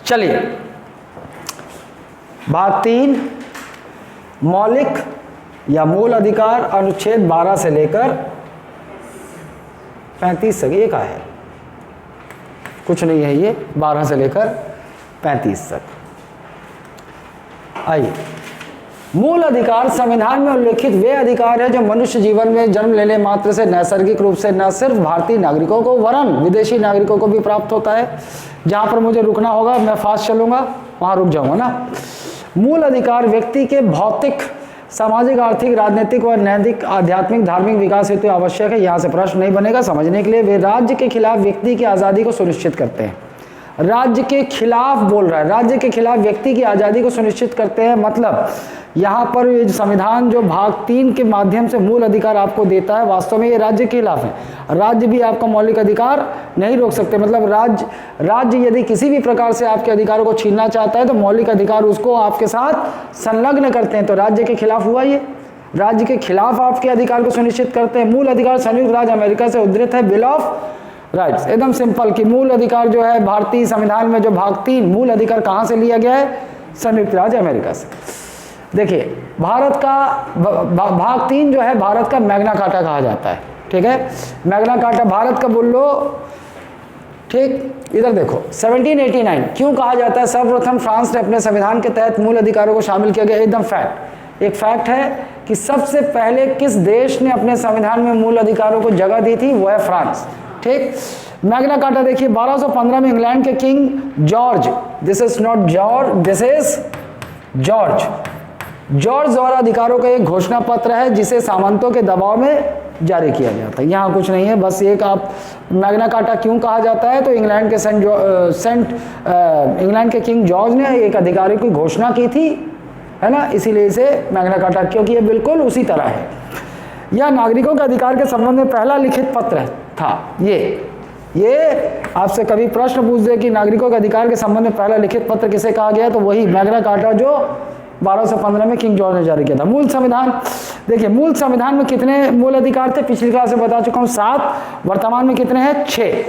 चलिए, भाग 3 मौलिक या मूल अधिकार, अनुच्छेद 12 से लेकर 35 तक। ये का है, कुछ नहीं है, ये 12 से लेकर 35 तक। आइए, मूल अधिकार संविधान में उल्लेखित वे अधिकार है जो मनुष्य जीवन में जन्म लेने मात्र से नैसर्गिक रूप से न सिर्फ भारतीय नागरिकों को वरन विदेशी नागरिकों को भी प्राप्त होता है। जहां पर मुझे रुकना होगा, मैं फास्ट चलूंगा, वहां रुक जाऊंगा ना। मूल अधिकार व्यक्ति के भौतिक, सामाजिक, आर्थिक, राजनीतिक व नैतिक, आध्यात्मिक, धार्मिक विकास हेतु आवश्यक है। यहाँ से प्रश्न नहीं बनेगा समझने के लिए। वे राज्य के खिलाफ व्यक्ति की आज़ादी को सुनिश्चित करते हैं। राज्य के खिलाफ बोल रहा है, राज्य के खिलाफ व्यक्ति की आज़ादी को सुनिश्चित करते हैं। मतलब यहाँ पर ये संविधान जो भाग 3 के माध्यम से मूल अधिकार आपको देता है, वास्तव में ये राज्य के खिलाफ है। राज्य भी आपका मौलिक अधिकार नहीं रोक सकते। मतलब राज्य यदि किसी भी प्रकार से आपके अधिकारों को छीनना चाहता है तो मौलिक अधिकार उसको आपके साथ संलग्न करते हैं। तो राज्य के खिलाफ हुआ ये, राज्य के खिलाफ आपके अधिकार को सुनिश्चित करते हैं। मूल अधिकार संयुक्त राज्य अमेरिका से उद्धृत है, बिल ऑफ राइट्स। एकदम सिंपल कि मूल अधिकार जो है भारतीय संविधान में जो भाग 3 मूल अधिकार कहाँ से लिया गया है? संयुक्त राज्य अमेरिका से। देखिए, भारत का भाग 3 जो है भारत का मैग्ना कार्टा कहा जाता है। ठीक है, मैग्ना कार्टा भारत का बोल लो। ठीक, इधर देखो 1789 क्यों कहा जाता है? सर्वप्रथम फ्रांस ने अपने संविधान के तहत मूल अधिकारों को शामिल किया गया। एकदम फैक्ट, एक फैक्ट है कि सबसे पहले किस देश ने अपने संविधान में मूल अधिकारों को जगह दी थी? वो है फ्रांस। ठीक, मैग्ना कार्टा देखिए 1215 में इंग्लैंड के king George, this is not George, this is George द्वारा अधिकारों का एक घोषणा पत्र है जिसे सामंतों के दबाव में जारी किया जाता है। यहाँ कुछ नहीं है, बस एक आप मैग्ना कार्टा क्यों कहा जाता है तो इंग्लैंड के किंग जॉर्ज ने एक अधिकारी की घोषणा की थी, है ना, इसीलिए इसे मैग्ना कार्टा, क्योंकि ये बिल्कुल उसी तरह है। यह नागरिकों के अधिकार के संबंध में पहला लिखित पत्र था। ये आपसे कभी प्रश्न पूछ दे कि नागरिकों के अधिकार के संबंध में पहला लिखित पत्र किसे कहा गया, तो वही मैग्ना कार्टा जो 1215 में किंग जॉर्ज ने जारी किया था। मूल संविधान देखिए, मूल संविधान में कितने मूल अधिकार थे? पिछली क्लास में बता चुका हूं 7, वर्तमान में कितने हैं? 6।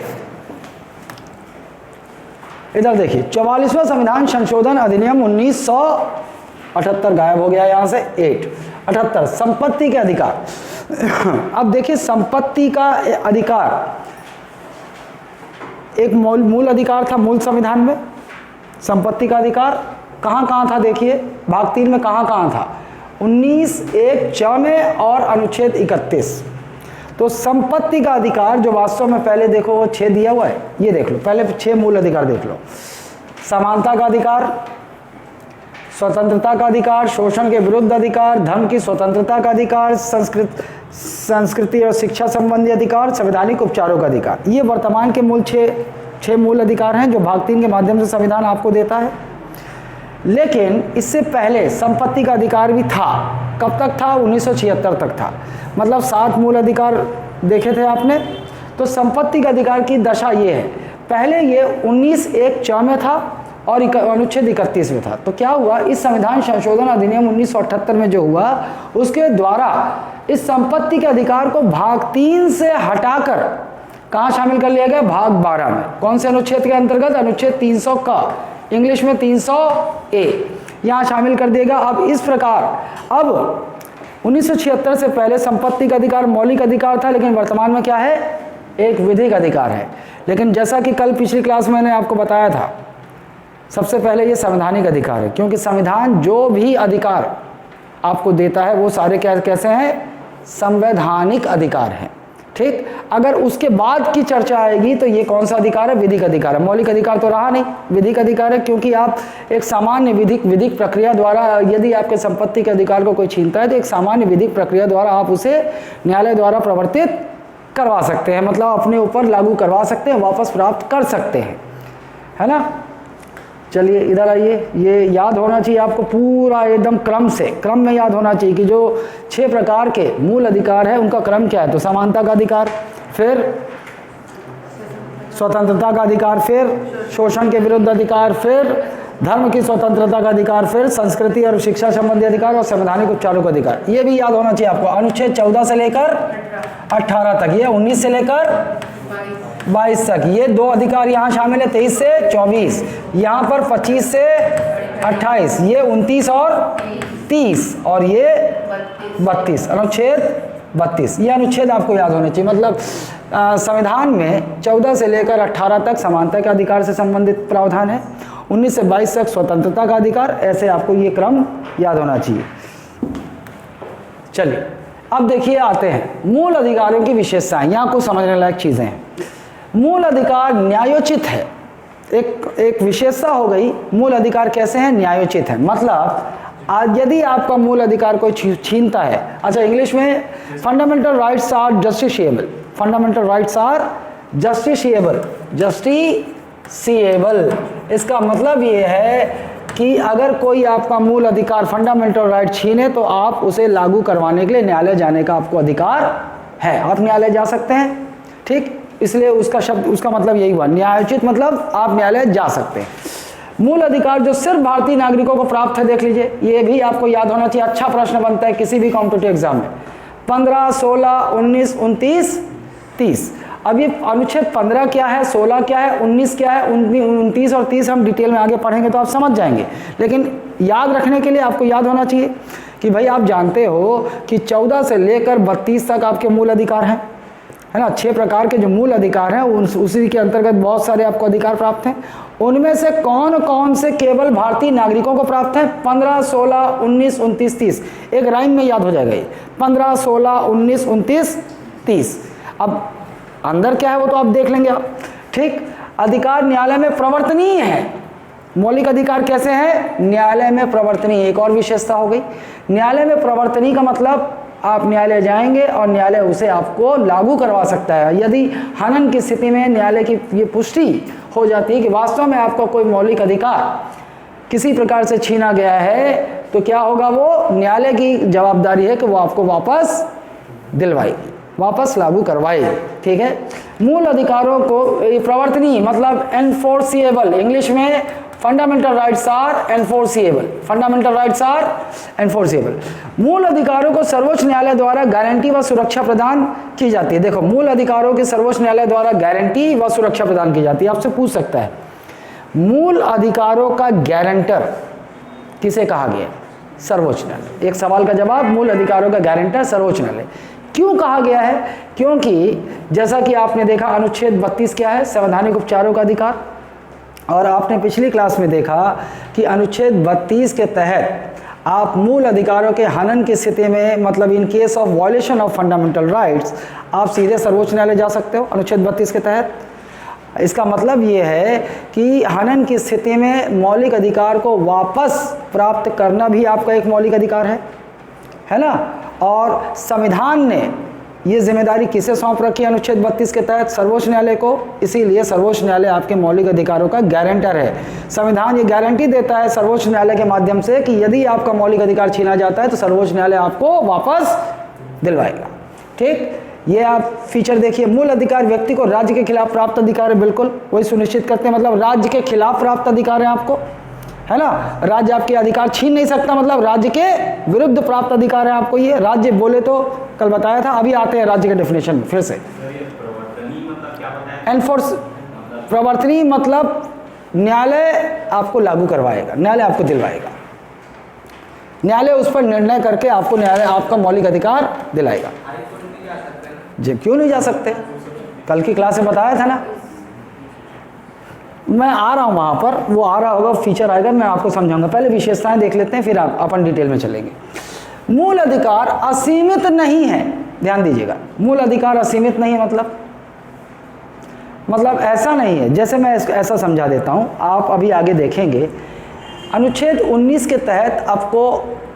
इधर देखिए 44वां संविधान संशोधन अधिनियम 1978 गायब हो गया यहां से 78 संपत्ति के अधिकार। अब देखिए, संपत्ति का अधिकार एक मूल अधिकार था मूल संविधान में। संपत्ति का अधिकार कहाँ था? देखिए भाग 3 में कहाँ था? 19(1)(च) में और अनुच्छेद 31। तो संपत्ति का अधिकार जो वास्तव में पहले देखो वो 6 दिया हुआ है, ये देख लो, पहले 6 मूल अधिकार देख लो। समानता का अधिकार, स्वतंत्रता का अधिकार, शोषण के विरुद्ध अधिकार, धर्म की स्वतंत्रता का अधिकार, संस्कृति और शिक्षा संबंधी अधिकार, संवैधानिक उपचारों का अधिकार। ये वर्तमान के मूल 6 मूल अधिकार हैं जो भाग 3 के माध्यम से संविधान आपको देता है। लेकिन इससे पहले संपत्ति का अधिकार भी था। कब तक था? 1976 तक था। मतलब 7 मूल अधिकार देखे थे आपने। तो संपत्ति का अधिकार की दशा ये है, पहले ये 19(1)(च) में था और अनुच्छेद 31 में था। तो क्या हुआ? इस संविधान संशोधन अधिनियम 1978 में जो हुआ उसके द्वारा इस संपत्ति के अधिकार को भाग 3 से हटाकर कहाँ शामिल कर लिया गया? भाग 12 में। कौन से अनुच्छेद के अंतर्गत? अनुच्छेद 300 का, इंग्लिश में 300A, यहाँ शामिल कर दिएगा। अब इस प्रकार अब 1976 से पहले संपत्ति का अधिकार मौलिक अधिकार था, लेकिन वर्तमान में क्या है? एक विधिक अधिकार है। लेकिन जैसा कि कल पिछली क्लास में मैंने आपको बताया था, सबसे पहले ये संवैधानिक अधिकार है, क्योंकि संविधान जो भी अधिकार आपको देता है वो सारे कैसे हैं? संवैधानिक अधिकार हैं। ठीक, अगर उसके बाद की चर्चा आएगी तो ये कौन सा अधिकार है? विधिक अधिकार है। मौलिक अधिकार तो रहा नहीं, विधिक अधिकार है, क्योंकि आप एक सामान्य विधिक प्रक्रिया द्वारा, यदि आपके संपत्ति के अधिकार को कोई छीनता है तो एक सामान्य विधिक प्रक्रिया द्वारा आप उसे न्यायालय द्वारा प्रवर्तित करवा सकते हैं, मतलब अपने ऊपर लागू करवा सकते हैं, वापस प्राप्त कर सकते हैं, है ना। चलिए इधर आइए, ये याद होना चाहिए आपको पूरा एकदम क्रम में याद होना चाहिए कि जो 6 प्रकार के मूल अधिकार है उनका क्रम क्या है। तो समानता का अधिकार, फिर स्वतंत्रता का अधिकार, फिर शोषण के विरुद्ध अधिकार, फिर धर्म की स्वतंत्रता का अधिकार, फिर संस्कृति और शिक्षा संबंधी अधिकार और संवैधानिक उपचारों का अधिकार। ये भी याद होना चाहिए आपको। अनुच्छेद 14 से लेकर 18 तक, ये 19 से लेकर 22 तक। ये 2 अधिकार यहाँ शामिल है, 23 से 24, यहाँ पर 25 से 28, ये 29 और 30 और ये 32, अनुच्छेद 32। ये अनुच्छेद आपको याद होने चाहिए। मतलब संविधान में 14 से लेकर 18 तक समानता के अधिकार से संबंधित प्रावधान है, 19 से 22 तक स्वतंत्रता का अधिकार। ऐसे आपको ये क्रम याद होना चाहिए। चलिए अब देखिए, आते हैं मूल अधिकारों की विशेषताएं। यहाँ कुछ समझने लायक चीज़ें हैं। मूल अधिकार न्यायोचित है, एक विशेषता हो गई। मूल अधिकार कैसे हैं? न्यायोचित है। मतलब आज यदि आपका मूल अधिकार कोई छीनता है, अच्छा इंग्लिश में fundamental rights are justiciable, fundamental rights are justiciable, justiciable. इसका मतलब ये है कि अगर कोई आपका मूल अधिकार फंडामेंटल राइट छीने तो आप उसे लागू करवाने के लिए न्यायालय जाने का आपको अधिकार है, आप न्यायालय जा सकते हैं। ठीक, इसलिए उसका शब्द, उसका मतलब यही हुआ, न्यायोचित मतलब आप न्यायालय जा सकते हैं। मूल अधिकार जो सिर्फ भारतीय नागरिकों को प्राप्त है, देख लीजिए, ये भी आपको याद होना चाहिए। अच्छा प्रश्न बनता है किसी भी कॉम्पिटिटिव एग्जाम में। 15, 16, 19, 29, 30। अब ये अनुच्छेद 15 क्या है, 16 क्या है, 19 क्या है, 29 और 30 हम डिटेल में आगे पढ़ेंगे तो आप समझ जाएंगे। लेकिन याद रखने के लिए आपको याद होना चाहिए कि भाई आप जानते हो कि 14 से लेकर 32 तक आपके मूल अधिकार हैं, है ना। 6 प्रकार के जो मूल अधिकार हैं उसी के अंतर्गत बहुत सारे आपको अधिकार प्राप्त हैं। उनमें से कौन कौन से केवल भारतीय नागरिकों को प्राप्त हैं? 15, 16, 19, 29, 30। एक राइम में याद हो जाएगा ये, 15, 16, 19, 29, 30। अब अंदर क्या है वो तो आप देख लेंगे आप। ठीक, अधिकार न्यायालय में प्रवर्तनीय है। मौलिक अधिकार कैसे है? न्यायालय में प्रवर्तनीय। एक और विशेषता हो गई, न्यायालय में प्रवर्तनीय का मतलब आप न्यायालय जाएंगे और न्यायालय उसे आपको लागू करवा सकता है। यदि हनन की स्थिति में न्यायालय की ये पुष्टि हो जाती है कि वास्तव में आपका कोई मौलिक अधिकार किसी प्रकार से छीना गया है, तो क्या होगा, वो न्यायालय की जवाबदारी है कि वो आपको वापस दिलवाएगी, वापस लागू करवाएगी। ठीक है, मूल अधिकारों को प्रवर्तनीय मतलब एनफोर्सिएबल, इंग्लिश में fundamental rights are enforceable, fundamental rights are enforceable. मूल अधिकारों को सर्वोच्च न्यायालय द्वारा गारंटी व सुरक्षा प्रदान की जाती है। देखो, मूल अधिकारों की सर्वोच्च न्यायालय द्वारा गारंटी व सुरक्षा प्रदान की जाती है। आपसे पूछ सकता है मूल अधिकारों का गारंटर किसे कहा गया? सर्वोच्च न्यायालय। एक सवाल का जवाब, मूल अधिकारों का गारंटर सर्वोच्च न्यायालय। क्यों कहा गया है? क्योंकि जैसा कि आपने देखा, अनुच्छेद 32 क्या है? संवैधानिक उपचारों का अधिकार। और आपने पिछली क्लास में देखा कि अनुच्छेद 32 के तहत आप मूल अधिकारों के हनन की स्थिति में, मतलब in case of violation of fundamental rights, आप सीधे सर्वोच्च न्यायालय जा सकते हो अनुच्छेद 32 के तहत। इसका मतलब ये है कि हनन की स्थिति में मौलिक अधिकार को वापस प्राप्त करना भी आपका एक मौलिक अधिकार है ना। और संविधान ने ये जिम्मेदारी किसे सौंप रखी है अनुच्छेद 32 के तहत? सर्वोच्च न्यायालय को। इसीलिए सर्वोच्च न्यायालय आपके मौलिक अधिकारों का गारंटर है। संविधान ये गारंटी देता है सर्वोच्च न्यायालय के माध्यम से कि यदि आपका मौलिक अधिकार छीना जाता है तो सर्वोच्च न्यायालय आपको वापस दिलवाएगा। ठीक, ये आप फीचर देखिए। मूल अधिकार व्यक्ति को राज्य के खिलाफ प्राप्त अधिकार है, बिल्कुल वही सुनिश्चित करते हैं। मतलब राज्य के खिलाफ प्राप्त अधिकार है आपको, है ना। राज्य आपके अधिकार छीन नहीं सकता, मतलब राज्य के विरुद्ध प्राप्त अधिकार है आपको। ये राज्य बोले तो कल बताया था। अभी आते हैं राज्य के डेफिनेशन में फिर से। एनफोर्स, प्रवर्तनीय मतलब न्यायालय आपको लागू करवाएगा, न्यायालय आपको दिलवाएगा, न्यायालय उस पर निर्णय करके आपको न्यायालय आपका मौलिक अधिकार दिलाएगा। जी, क्यों नहीं जा सकते? कल की क्लास में बताया था ना। मैं आ रहा हूँ वहाँ पर, वो आ रहा होगा, फीचर आएगा, मैं आपको समझाऊंगा। पहले विशेषताएं देख लेते हैं, फिर आप अपन डिटेल में चलेंगे। मूल अधिकार असीमित नहीं है, ध्यान दीजिएगा। मूल अधिकार असीमित नहीं है मतलब ऐसा नहीं है। जैसे मैं ऐसा समझा देता हूँ, आप अभी आगे देखेंगे। अनुच्छेद 19 के तहत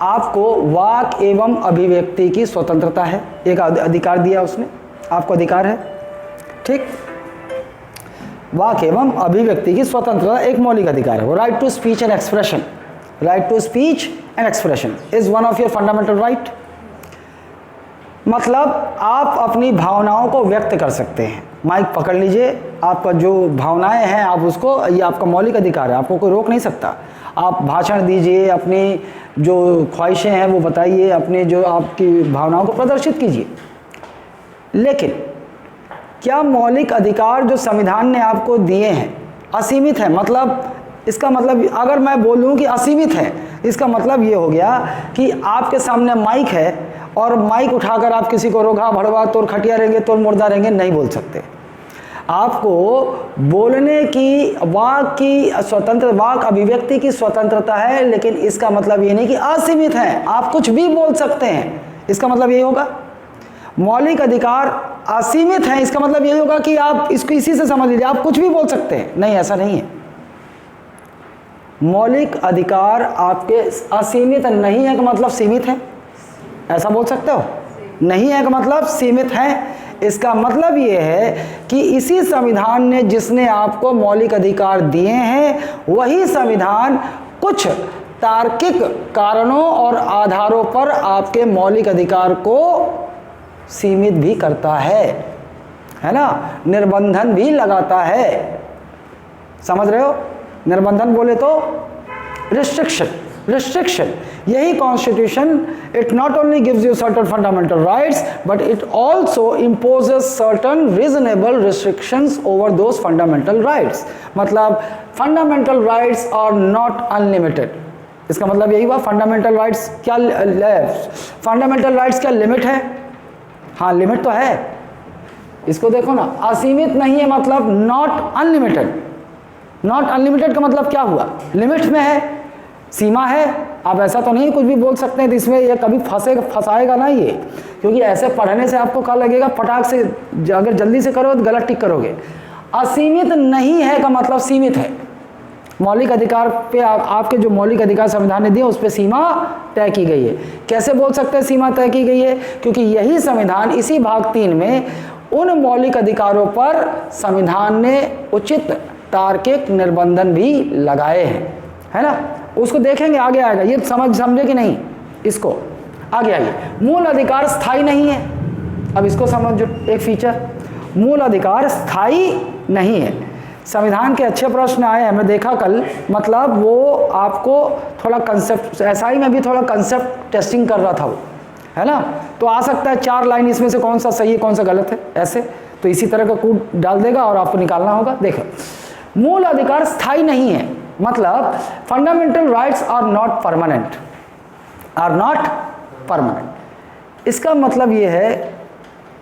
आपको वाक एवं अभिव्यक्ति की स्वतंत्रता है, एक अधिकार दिया उसने, आपको अधिकार है। ठीक, वाक एवं अभिव्यक्ति की स्वतंत्रता एक मौलिक अधिकार है। वो right to speech and expression, right to speech and expression is one of your fundamental right. मतलब आप अपनी भावनाओं को व्यक्त कर सकते हैं। माइक पकड़ लीजिए, आपका जो भावनाएं हैं आप उसको, ये आपका मौलिक अधिकार है, आपको कोई रोक नहीं सकता। आप भाषण दीजिए, अपनी जो ख्वाहिशें हैं वो बताइए, अपने जो आपकी भावनाओं को प्रदर्शित कीजिए। लेकिन क्या मौलिक अधिकार जो संविधान ने आपको दिए हैं असीमित है? मतलब इसका मतलब अगर मैं बोलूं कि असीमित है, इसका मतलब ये हो गया कि आपके सामने माइक है और माइक उठाकर आप किसी को रोगा भड़वा तोड़ खटिया रहेंगे तोड़ मुर्दा रहेंगे नहीं बोल सकते। आपको बोलने की वाक की स्वतंत्र वाक अभिव्यक्ति की स्वतंत्रता है, लेकिन इसका मतलब ये नहीं कि असीमित है, आप कुछ भी बोल सकते हैं। इसका मतलब यही होगा। मौलिक अधिकार असीमित है, इसका मतलब यही होगा कि आप इसको इसी से समझ लीजिए, आप कुछ भी बोल सकते हैं। नहीं, ऐसा नहीं है। मौलिक अधिकार आपके असीमित नहीं है का मतलब सीमित है, ऐसा बोल सकते हो? नहीं है का मतलब सीमित है। इसका मतलब ये है कि इसी संविधान ने जिसने आपको मौलिक अधिकार दिए हैं, वही संविधान कुछ तार्किक कारणों और आधारों पर आपके मौलिक अधिकार को सीमित भी करता है ना, निर्बंधन भी लगाता है। समझ रहे हो? निर्बंधन बोले तो रिस्ट्रिक्शन। यही constitution it not only gives you certain fundamental rights but it also imposes certain reasonable restrictions over those fundamental rights. मतलब fundamental rights are not unlimited. इसका मतलब यही हुआ, फंडामेंटल राइट्स क्या, फंडामेंटल राइट्स क्या लिमिट है? हाँ, लिमिट तो है। इसको देखो ना, असीमित नहीं है मतलब नॉट अनलिमिटेड। नॉट अनलिमिटेड का मतलब क्या हुआ? लिमिट में है, सीमा है। आप ऐसा तो नहीं कुछ भी बोल सकते हैं, तो इसमें ये कभी फंसाएगा ना ये, क्योंकि ऐसे पढ़ने से आपको क्या लगेगा, फटाक से अगर जल्दी से करो तो गलत टिक करोगे। असीमित नहीं है का मतलब सीमित है। मौलिक अधिकार पे आपके जो मौलिक अधिकार संविधान ने दिए उस पर सीमा तय की गई है। कैसे बोल सकते हैं सीमा तय की गई है? क्योंकि यही संविधान इसी भाग 3 में उन मौलिक अधिकारों पर संविधान ने उचित तार्किक निर्बंधन भी लगाए हैं, है ना। उसको देखेंगे, आगे आएगा। ये समझे कि नहीं? इसको आगे आइए। मूल अधिकार स्थायी नहीं है। अब इसको समझो, एक फीचर, मूल अधिकार स्थायी नहीं है। संविधान के अच्छे प्रश्न आए हैं, मैं देखा कल, मतलब वो आपको थोड़ा कंसेप्ट, एसआई में भी थोड़ा कंसेप्ट टेस्टिंग कर रहा था वो, है ना। तो आ सकता है 4 लाइन इसमें से कौन सा सही है कौन सा गलत है, ऐसे तो इसी तरह का कोड डाल देगा और आपको निकालना होगा। देखो, मूल अधिकार स्थायी नहीं है मतलब fundamental rights are not permanent. इसका मतलब ये है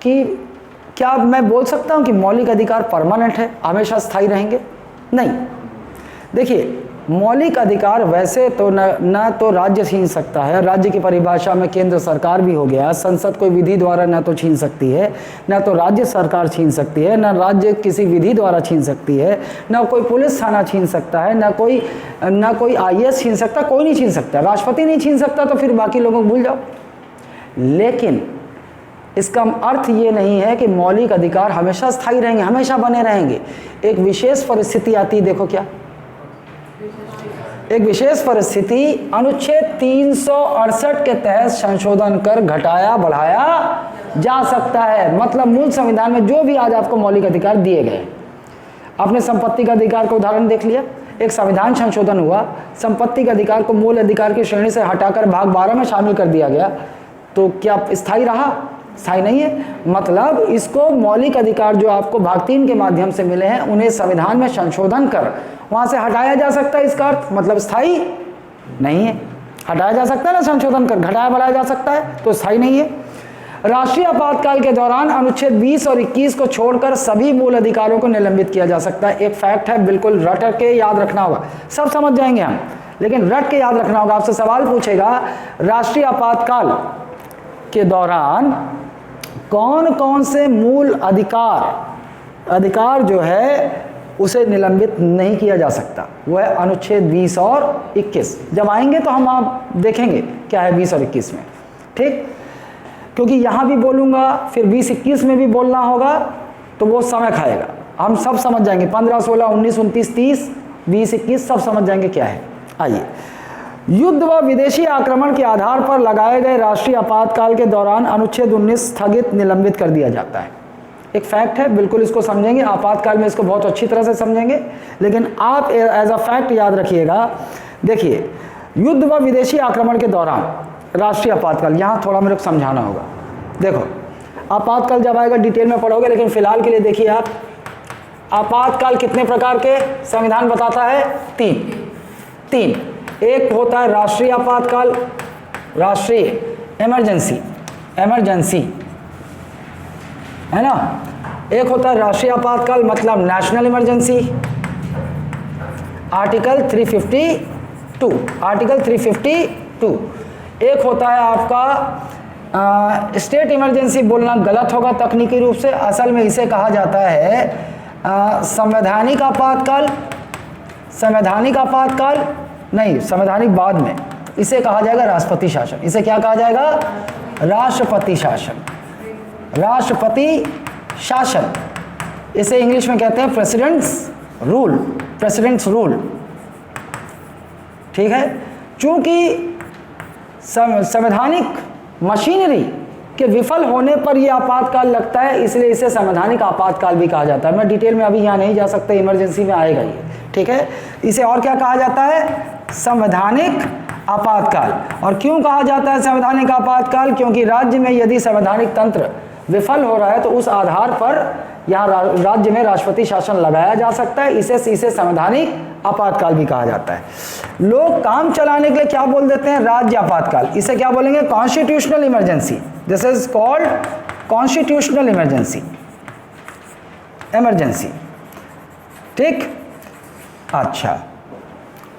कि क्या मैं बोल सकता हूं कि मौलिक अधिकार परमानेंट है, हमेशा स्थायी रहेंगे? नहीं। देखिए, मौलिक अधिकार वैसे तो न तो राज्य छीन सकता है, राज्य की परिभाषा में केंद्र सरकार भी हो गया, संसद कोई विधि द्वारा न तो छीन सकती है, न तो राज्य सरकार छीन सकती है, न राज्य किसी विधि द्वारा छीन सकती है, न कोई पुलिस थाना छीन सकता है, न कोई आईएएस छीन सकता, कोई नहीं छीन सकता। राष्ट्रपति नहीं छीन सकता तो फिर बाकी लोगों को भूल जाओ। लेकिन इसका अर्थ ये नहीं है कि मौलिक अधिकार हमेशा स्थायी रहेंगे, हमेशा बने रहेंगे। एक विशेष परिस्थिति आती है, देखो क्या, एक विशेष परिस्थिति अनुच्छेद 368 के तहत संशोधन कर घटाया बढ़ाया जा सकता है। मतलब मूल संविधान में जो भी आज आपको मौलिक अधिकार दिए गए, आपने संपत्ति का अधिकार का उदाहरण देख लिया, एक संविधान संशोधन हुआ, संपत्ति के अधिकार को मूल अधिकार की श्रेणी से हटाकर भाग 12 में शामिल कर दिया गया, तो क्या स्थायी रहा? स्थायी नहीं है। मतलब इसको मौलिक अधिकार जो आपको भाग 3 के माध्यम से मिले हैं, उन्हें संविधान में संशोधन कर वहां से हटाया जा सकता है। इसका अर्थ मतलब स्थायी नहीं है। हटाया जा सकता है ना, संशोधन कर घटाया बढ़ाया जा सकता है, तो स्थायी नहीं है। राष्ट्रीय आपातकाल के दौरान अनुच्छेद 20 और 21 को छोड़कर सभी मूल अधिकारों को निलंबित किया जा सकता है। एक फैक्ट है, बिल्कुल रट के याद रखना होगा, सब समझ जाएंगे हम, लेकिन रट के याद रखना होगा। आपसे सवाल पूछेगा, राष्ट्रीय आपातकाल के दौरान कौन कौन से मूल अधिकार जो है उसे निलंबित नहीं किया जा सकता, वह है अनुच्छेद 20 और 21। जब आएंगे तो हम आप देखेंगे क्या है 20 और 21 में, ठीक। क्योंकि यहाँ भी बोलूँगा, फिर 20-21 में भी बोलना होगा, तो वो समय खाएगा। हम सब समझ जाएंगे, 15, 16, 19, 29, 30, 20-21 सब समझ जाएंगे क्या है। आइए, युद्ध व विदेशी आक्रमण के आधार पर लगाए गए राष्ट्रीय आपातकाल के दौरान अनुच्छेद 19 स्थगित निलंबित कर दिया जाता है। एक फैक्ट है, बिल्कुल इसको समझेंगे, आपातकाल में इसको बहुत अच्छी तरह से समझेंगे, लेकिन आप एज अ फैक्ट याद रखिएगा। देखिए, युद्ध व विदेशी आक्रमण के दौरान राष्ट्रीय आपातकाल, यहाँ थोड़ा मेरे को समझाना होगा। देखो, आपातकाल जब आएगा डिटेल में पढ़ोगे, लेकिन फिलहाल के लिए देखिए आप, आपातकाल कितने प्रकार के संविधान बताता है? तीन। एक होता है राष्ट्रीय आपातकाल, राष्ट्रीय इमरजेंसी है ना। एक होता है राष्ट्रीय आपातकाल मतलब नेशनल इमरजेंसी, आर्टिकल 352। एक होता है आपका स्टेट इमरजेंसी, बोलना गलत होगा तकनीकी रूप से, असल में इसे कहा जाता है संवैधानिक आपातकाल नहीं, संवैधानिक बाद में, इसे कहा जाएगा राष्ट्रपति शासन। इसे क्या कहा जाएगा? राष्ट्रपति शासन। इसे इंग्लिश में कहते हैं प्रेसिडेंट्स रूल। ठीक है, चूंकि संवैधानिक मशीनरी के विफल होने पर यह आपातकाल लगता है, इसलिए इसे संवैधानिक आपातकाल भी कहा जाता है। मैं डिटेल में अभी यहाँ नहीं जा सकता, इमरजेंसी में आएगा ये। ठीक है, इसे और क्या कहा जाता है? संवैधानिक आपातकाल। और क्यों कहा जाता है संवैधानिक आपातकाल? क्योंकि राज्य में यदि संवैधानिक तंत्र विफल हो रहा है तो उस आधार पर यहाँ राज्य में राष्ट्रपति शासन लगाया जा सकता है। इसे संवैधानिक आपातकाल भी कहा जाता है। लोग काम चलाने के लिए क्या बोल देते हैं? राज्य आपातकाल। इसे क्या बोलेंगे? Constitutional emergency. This is called constitutional emergency. ठीक, अच्छा।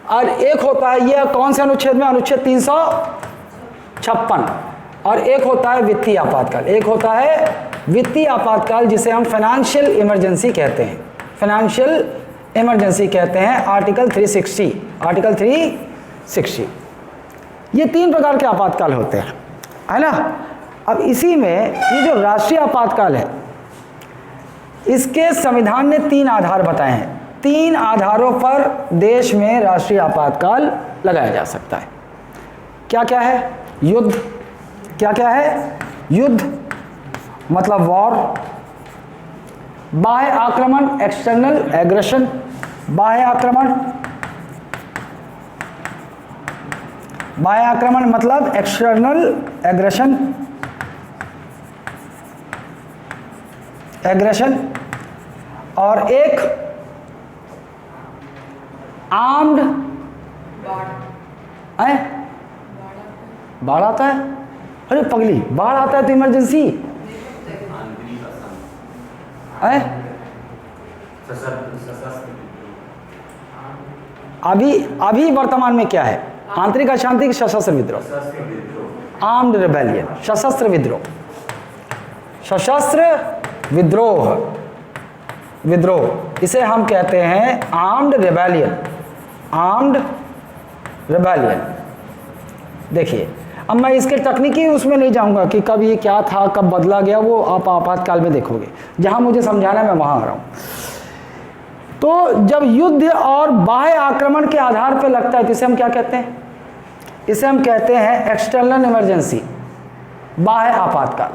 और एक होता है, यह कौन से अनुच्छेद में? अनुच्छेद 356। और एक होता है वित्तीय आपातकाल। एक होता है वित्तीय आपातकाल जिसे हम फाइनेंशियल इमरजेंसी कहते हैं। आर्टिकल 360। ये 3 प्रकार के आपातकाल होते हैं, है ना। अब इसी में ये जो राष्ट्रीय आपातकाल है, इसके संविधान ने 3 आधार बताए हैं। 3 आधारों पर देश में राष्ट्रीय आपातकाल लगाया जा सकता है। क्या क्या है? युद्ध। क्या है? युद्ध मतलब वॉर, बाह्य आक्रमण एक्सटर्नल एग्रेशन, बाह्य आक्रमण मतलब एक्सटर्नल एग्रेशन, और एक आर्म्ड बाढ़ आता है। अरे पगली, बाढ़ आता है तो इमरजेंसी है। अभी वर्तमान में क्या है? आंतरिक अशांति, सशस्त्र विद्रोह, आर्म्ड रिबेलियन, सशस्त्र विद्रोह, इसे हम कहते हैं आर्म्ड रिबेलियन। देखिए, अब मैं इसके तकनीकी उसमें नहीं जाऊंगा कि कब ये क्या था, कब बदला गया, वो आप आपातकाल में देखोगे। जहां मुझे समझाना मैं वहां आ रहा हूं। तो जब युद्ध और बाह्य आक्रमण के आधार पर लगता है तो इसे हम क्या कहते हैं? इसे हम कहते हैं एक्सटर्नल इमरजेंसी, बाह्य आपातकाल।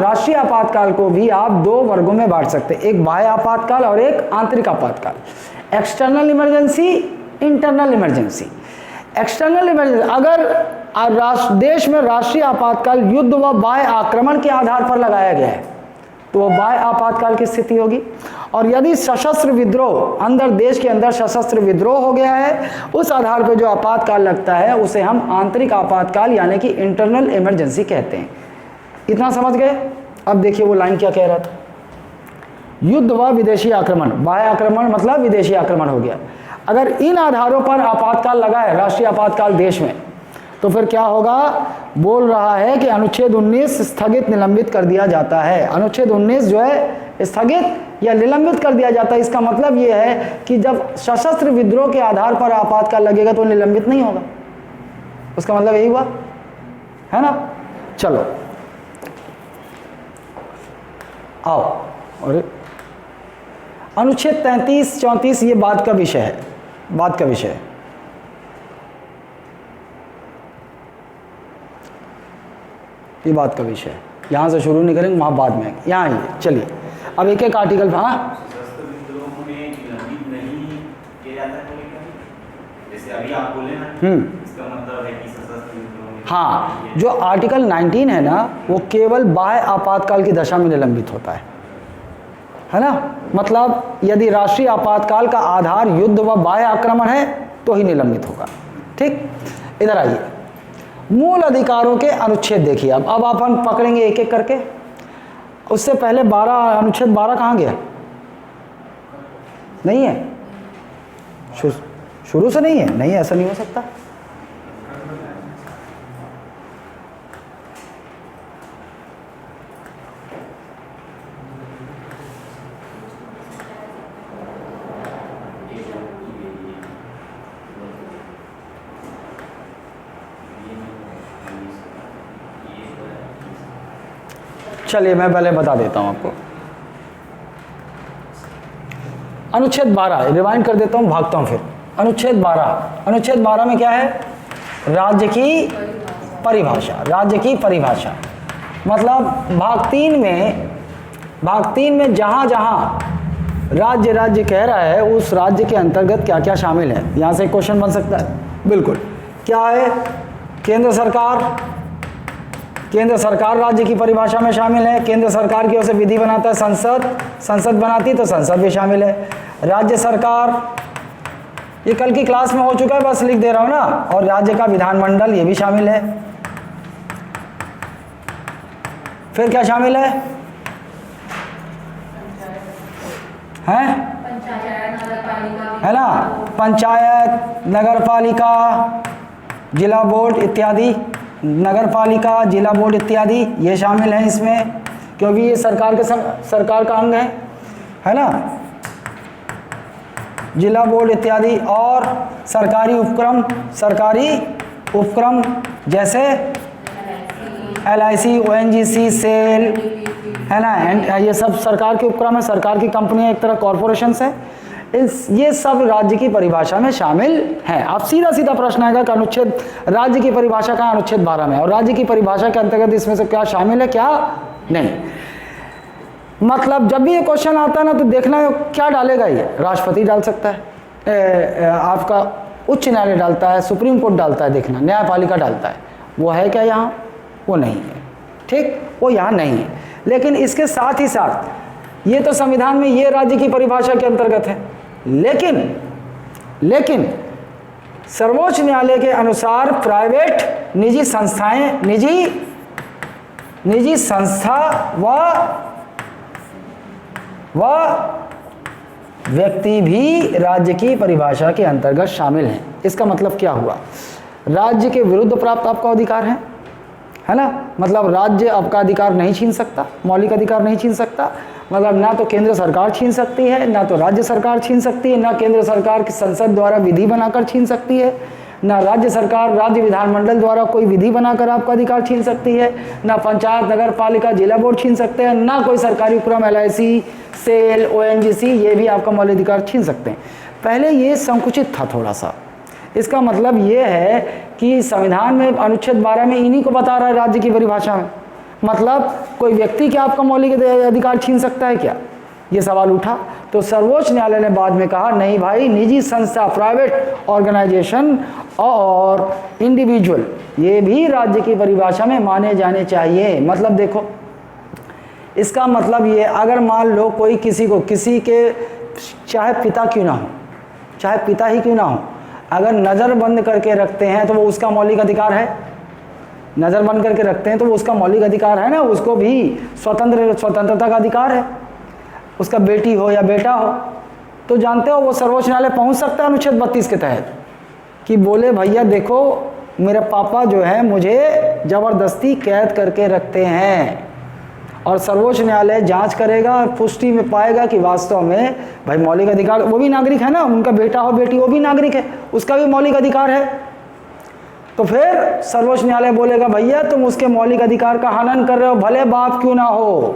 राष्ट्रीय आपातकाल को भी आप 2 वर्गों में बांट सकते हैं, एक बाह्य आपातकाल और एक आंतरिक आपातकाल। External emergency, internal emergency. External emergency, अगर देश में राष्ट्रीय आपातकाल युद्ध व बाह्य आक्रमण के आधार पर लगाया गया है तो वह बाह्य आपातकाल की स्थिति होगी। और यदि सशस्त्र विद्रोह, देश के अंदर सशस्त्र विद्रोह हो गया है, उस आधार पर जो आपातकाल लगता है उसे हम आंतरिक आपातकाल यानी कि इंटरनल इमरजेंसी कहते हैं। इतना समझ गए? अब देखिए वो लाइन क्या कह रहा था। युद्ध व विदेशी आक्रमण, बाह्य आक्रमण मतलब विदेशी आक्रमण हो गया। अगर इन आधारों पर आपातकाल लगा है, राष्ट्रीय आपातकाल देश में, तो फिर क्या होगा? बोल रहा है कि अनुच्छेद 19 स्थगित निलंबित कर दिया जाता है। अनुच्छेद 19 जो है स्थगित या निलंबित कर दिया जाता है। इसका मतलब ये है कि जब सशस्त्र विद्रोह के आधार पर आपातकाल लगेगा तो निलंबित नहीं होगा। उसका मतलब यही हुआ, है ना। चलो आओ, और अनुच्छेद 33-34 ये बात का विषय है, ये बात का विषय है। यहाँ से शुरू नहीं करेंगे, वहाँ बाद में, यहाँ आइए। चलिए अब एक एक आर्टिकल। हाँ, जैसे अभी आप बोले ना, इसका मतलब है कि सशस्त्र युद्धों में, हाँ, जो आर्टिकल 19 है ना, वो केवल बाह्य आपातकाल की दशा में निलंबित होता है ना। मतलब यदि राष्ट्रीय आपातकाल का आधार युद्ध व बाह्य आक्रमण है तो ही निलंबित होगा। ठीक, इधर आइए, मूल अधिकारों के अनुच्छेद देखिए। अब अपन पकड़ेंगे एक एक करके। उससे पहले 12 अनुच्छेद 12 कहाँ गया? नहीं है, शुरू से नहीं है, नहीं ऐसा नहीं हो सकता। चलिए मैं पहले बता देता हूं आपको। अनुच्छेद 12 रिवाइंड कर देता हूं, भागता हूं फिर। अनुच्छेद 12 में क्या है? राज्य की परिभाषा। राज्य की परिभाषा मतलब भाग 3 में जहां जहां राज्य कह रहा है, उस राज्य के अंतर्गत क्या क्या शामिल है। यहां से क्वेश्चन बन सकता है। बिल्कुल, क्या है? केंद्र सरकार राज्य की परिभाषा में शामिल है। केंद्र सरकार की ओर से विधि बनाता है संसद बनाती है, तो संसद भी शामिल है। राज्य सरकार, ये कल की क्लास में हो चुका है, बस लिख दे रहा हूं ना। और राज्य का विधानमंडल, ये भी शामिल है। फिर क्या शामिल है? है ना, पंचायत, नगरपालिका, जिला बोर्ड इत्यादि। नगरपालिका, जिला बोर्ड इत्यादि ये शामिल हैं इसमें, क्योंकि ये सरकार का अंग है ना। जिला बोर्ड इत्यादि। और सरकारी उपक्रम जैसे LIC, ONGC, सेल, है ना, ये सब सरकार के उपक्रम है। सरकार की कंपनियां एक तरह कॉरपोरेशंस है। ये सब राज्य की परिभाषा में शामिल हैं। आप सीधा प्रश्न आएगा कि अनुच्छेद, राज्य की परिभाषा का अनुच्छेद 12 में, और राज्य की परिभाषा के अंतर्गत इसमें से क्या शामिल है, क्या नहीं। मतलब जब भी ये क्वेश्चन आता है ना, तो देखना क्या डालेगा। ये राष्ट्रपति डाल सकता है, आपका उच्च न्यायालय डालता है, सुप्रीम कोर्ट डालता है, देखना न्यायपालिका डालता है। वो है क्या यहाँ? वो नहीं है। ठीक, वो यहाँ नहीं है। लेकिन इसके साथ ही साथ ये तो संविधान में ये राज्य की परिभाषा के अंतर्गत है। लेकिन सर्वोच्च न्यायालय के अनुसार प्राइवेट, निजी संस्थाएं, निजी संस्था व व्यक्ति भी राज्य की परिभाषा के अंतर्गत शामिल हैं। इसका मतलब क्या हुआ? राज्य के विरुद्ध प्राप्त आपका अधिकार है ना। मतलब राज्य आपका अधिकार नहीं छीन सकता, मौलिक अधिकार नहीं छीन सकता। मतलब ना तो केंद्र सरकार छीन सकती है, ना तो राज्य सरकार छीन सकती है, ना केंद्र सरकार की संसद द्वारा विधि बनाकर छीन सकती है, ना राज्य सरकार, राज्य विधानमंडल द्वारा कोई विधि बनाकर आपका अधिकार छीन सकती है, ना पंचायत, नगर पालिका, जिला बोर्ड छीन सकते हैं, ना कोई सरकारी उपक्रम LIC, सेल, ONGC ये भी आपका मौलिक अधिकार छीन सकते हैं। पहले ये संकुचित था थोड़ा सा। इसका मतलब ये है कि संविधान में अनुच्छेद 12 में इन्हीं को बता रहा है राज्य की परिभाषा में। मतलब कोई व्यक्ति क्या आपका मौलिक अधिकार छीन सकता है क्या? ये सवाल उठा। तो सर्वोच्च न्यायालय ने बाद में कहा नहीं भाई, निजी संस्था, प्राइवेट ऑर्गेनाइजेशन और इंडिविजुअल ये भी राज्य की परिभाषा में माने जाने चाहिए। मतलब देखो, इसका मतलब ये, अगर मान लो कोई किसी के चाहे पिता क्यों ना हो, चाहे पिता ही क्यों ना हो, अगर नज़र बंद करके रखते हैं तो वो उसका मौलिक अधिकार है। नज़र बंद करके रखते हैं तो वो उसका मौलिक अधिकार है ना। उसको भी स्वतंत्रता का अधिकार है, उसका बेटी हो या बेटा हो। तो जानते हो वो सर्वोच्च न्यायालय पहुंच सकता है अनुच्छेद 32 के तहत कि बोले भैया देखो, मेरे पापा जो है मुझे ज़बरदस्ती कैद करके रखते हैं, और सर्वोच्च न्यायालय जांच करेगा, पुष्टि में पाएगा कि वास्तव में भाई मौलिक अधिकार, वो भी नागरिक है ना, उनका बेटा हो बेटी वो भी नागरिक है, उसका भी मौलिक अधिकार है। तो फिर सर्वोच्च न्यायालय बोलेगा भैया तुम उसके मौलिक अधिकार का हनन कर रहे हो, भले बाप क्यों ना हो,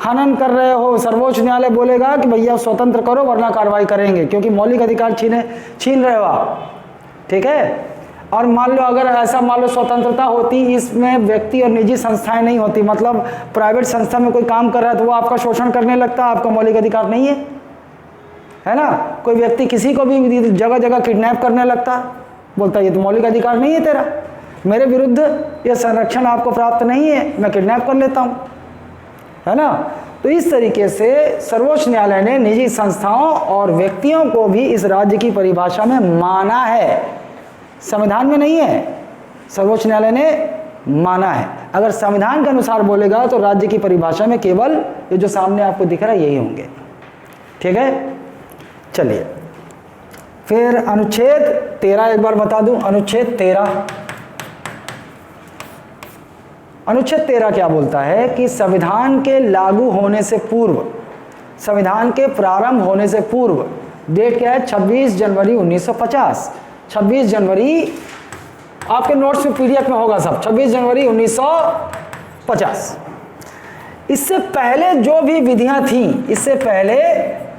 हनन कर रहे हो। सर्वोच्च न्यायालय बोलेगा कि भैया स्वतंत्र करो वरना कार्रवाई करेंगे, क्योंकि मौलिक अधिकार छीन रहे हो आप। ठीक है। और मान लो अगर ऐसा मान लो स्वतंत्रता होती, इसमें व्यक्ति और निजी संस्थाएं नहीं होती, मतलब प्राइवेट संस्था में कोई काम कर रहा है तो वो आपका शोषण करने लगता, आपका मौलिक अधिकार नहीं है। है ना। कोई व्यक्ति किसी को भी जगह जगह किडनैप करने लगता है, बोलता है ये तो मौलिक अधिकार नहीं है तेरा, मेरे विरुद्ध ये संरक्षण आपको प्राप्त नहीं है, मैं किडनैप कर लेता हूँ, है ना। तो इस तरीके से सर्वोच्च न्यायालय ने निजी संस्थाओं और व्यक्तियों को भी इस राज्य की परिभाषा में माना है, संविधान में नहीं है, सर्वोच्च न्यायालय ने माना है। अगर संविधान के अनुसार बोलेगा तो राज्य की परिभाषा में केवल ये जो सामने आपको दिख रहा है यही होंगे, ठीक है। चलिए फिर अनुच्छेद 13 एक बार बता दूं। अनुच्छेद 13, अनुच्छेद 13 क्या बोलता है कि संविधान के लागू होने से पूर्व, संविधान के प्रारंभ होने से पूर्व, डेट क्या है 26 जनवरी 1950, 26 जनवरी आपके नोट्स में पीडीएफ में होगा सब, 26 जनवरी 1950। इससे पहले जो भी विधियां थी, इससे पहले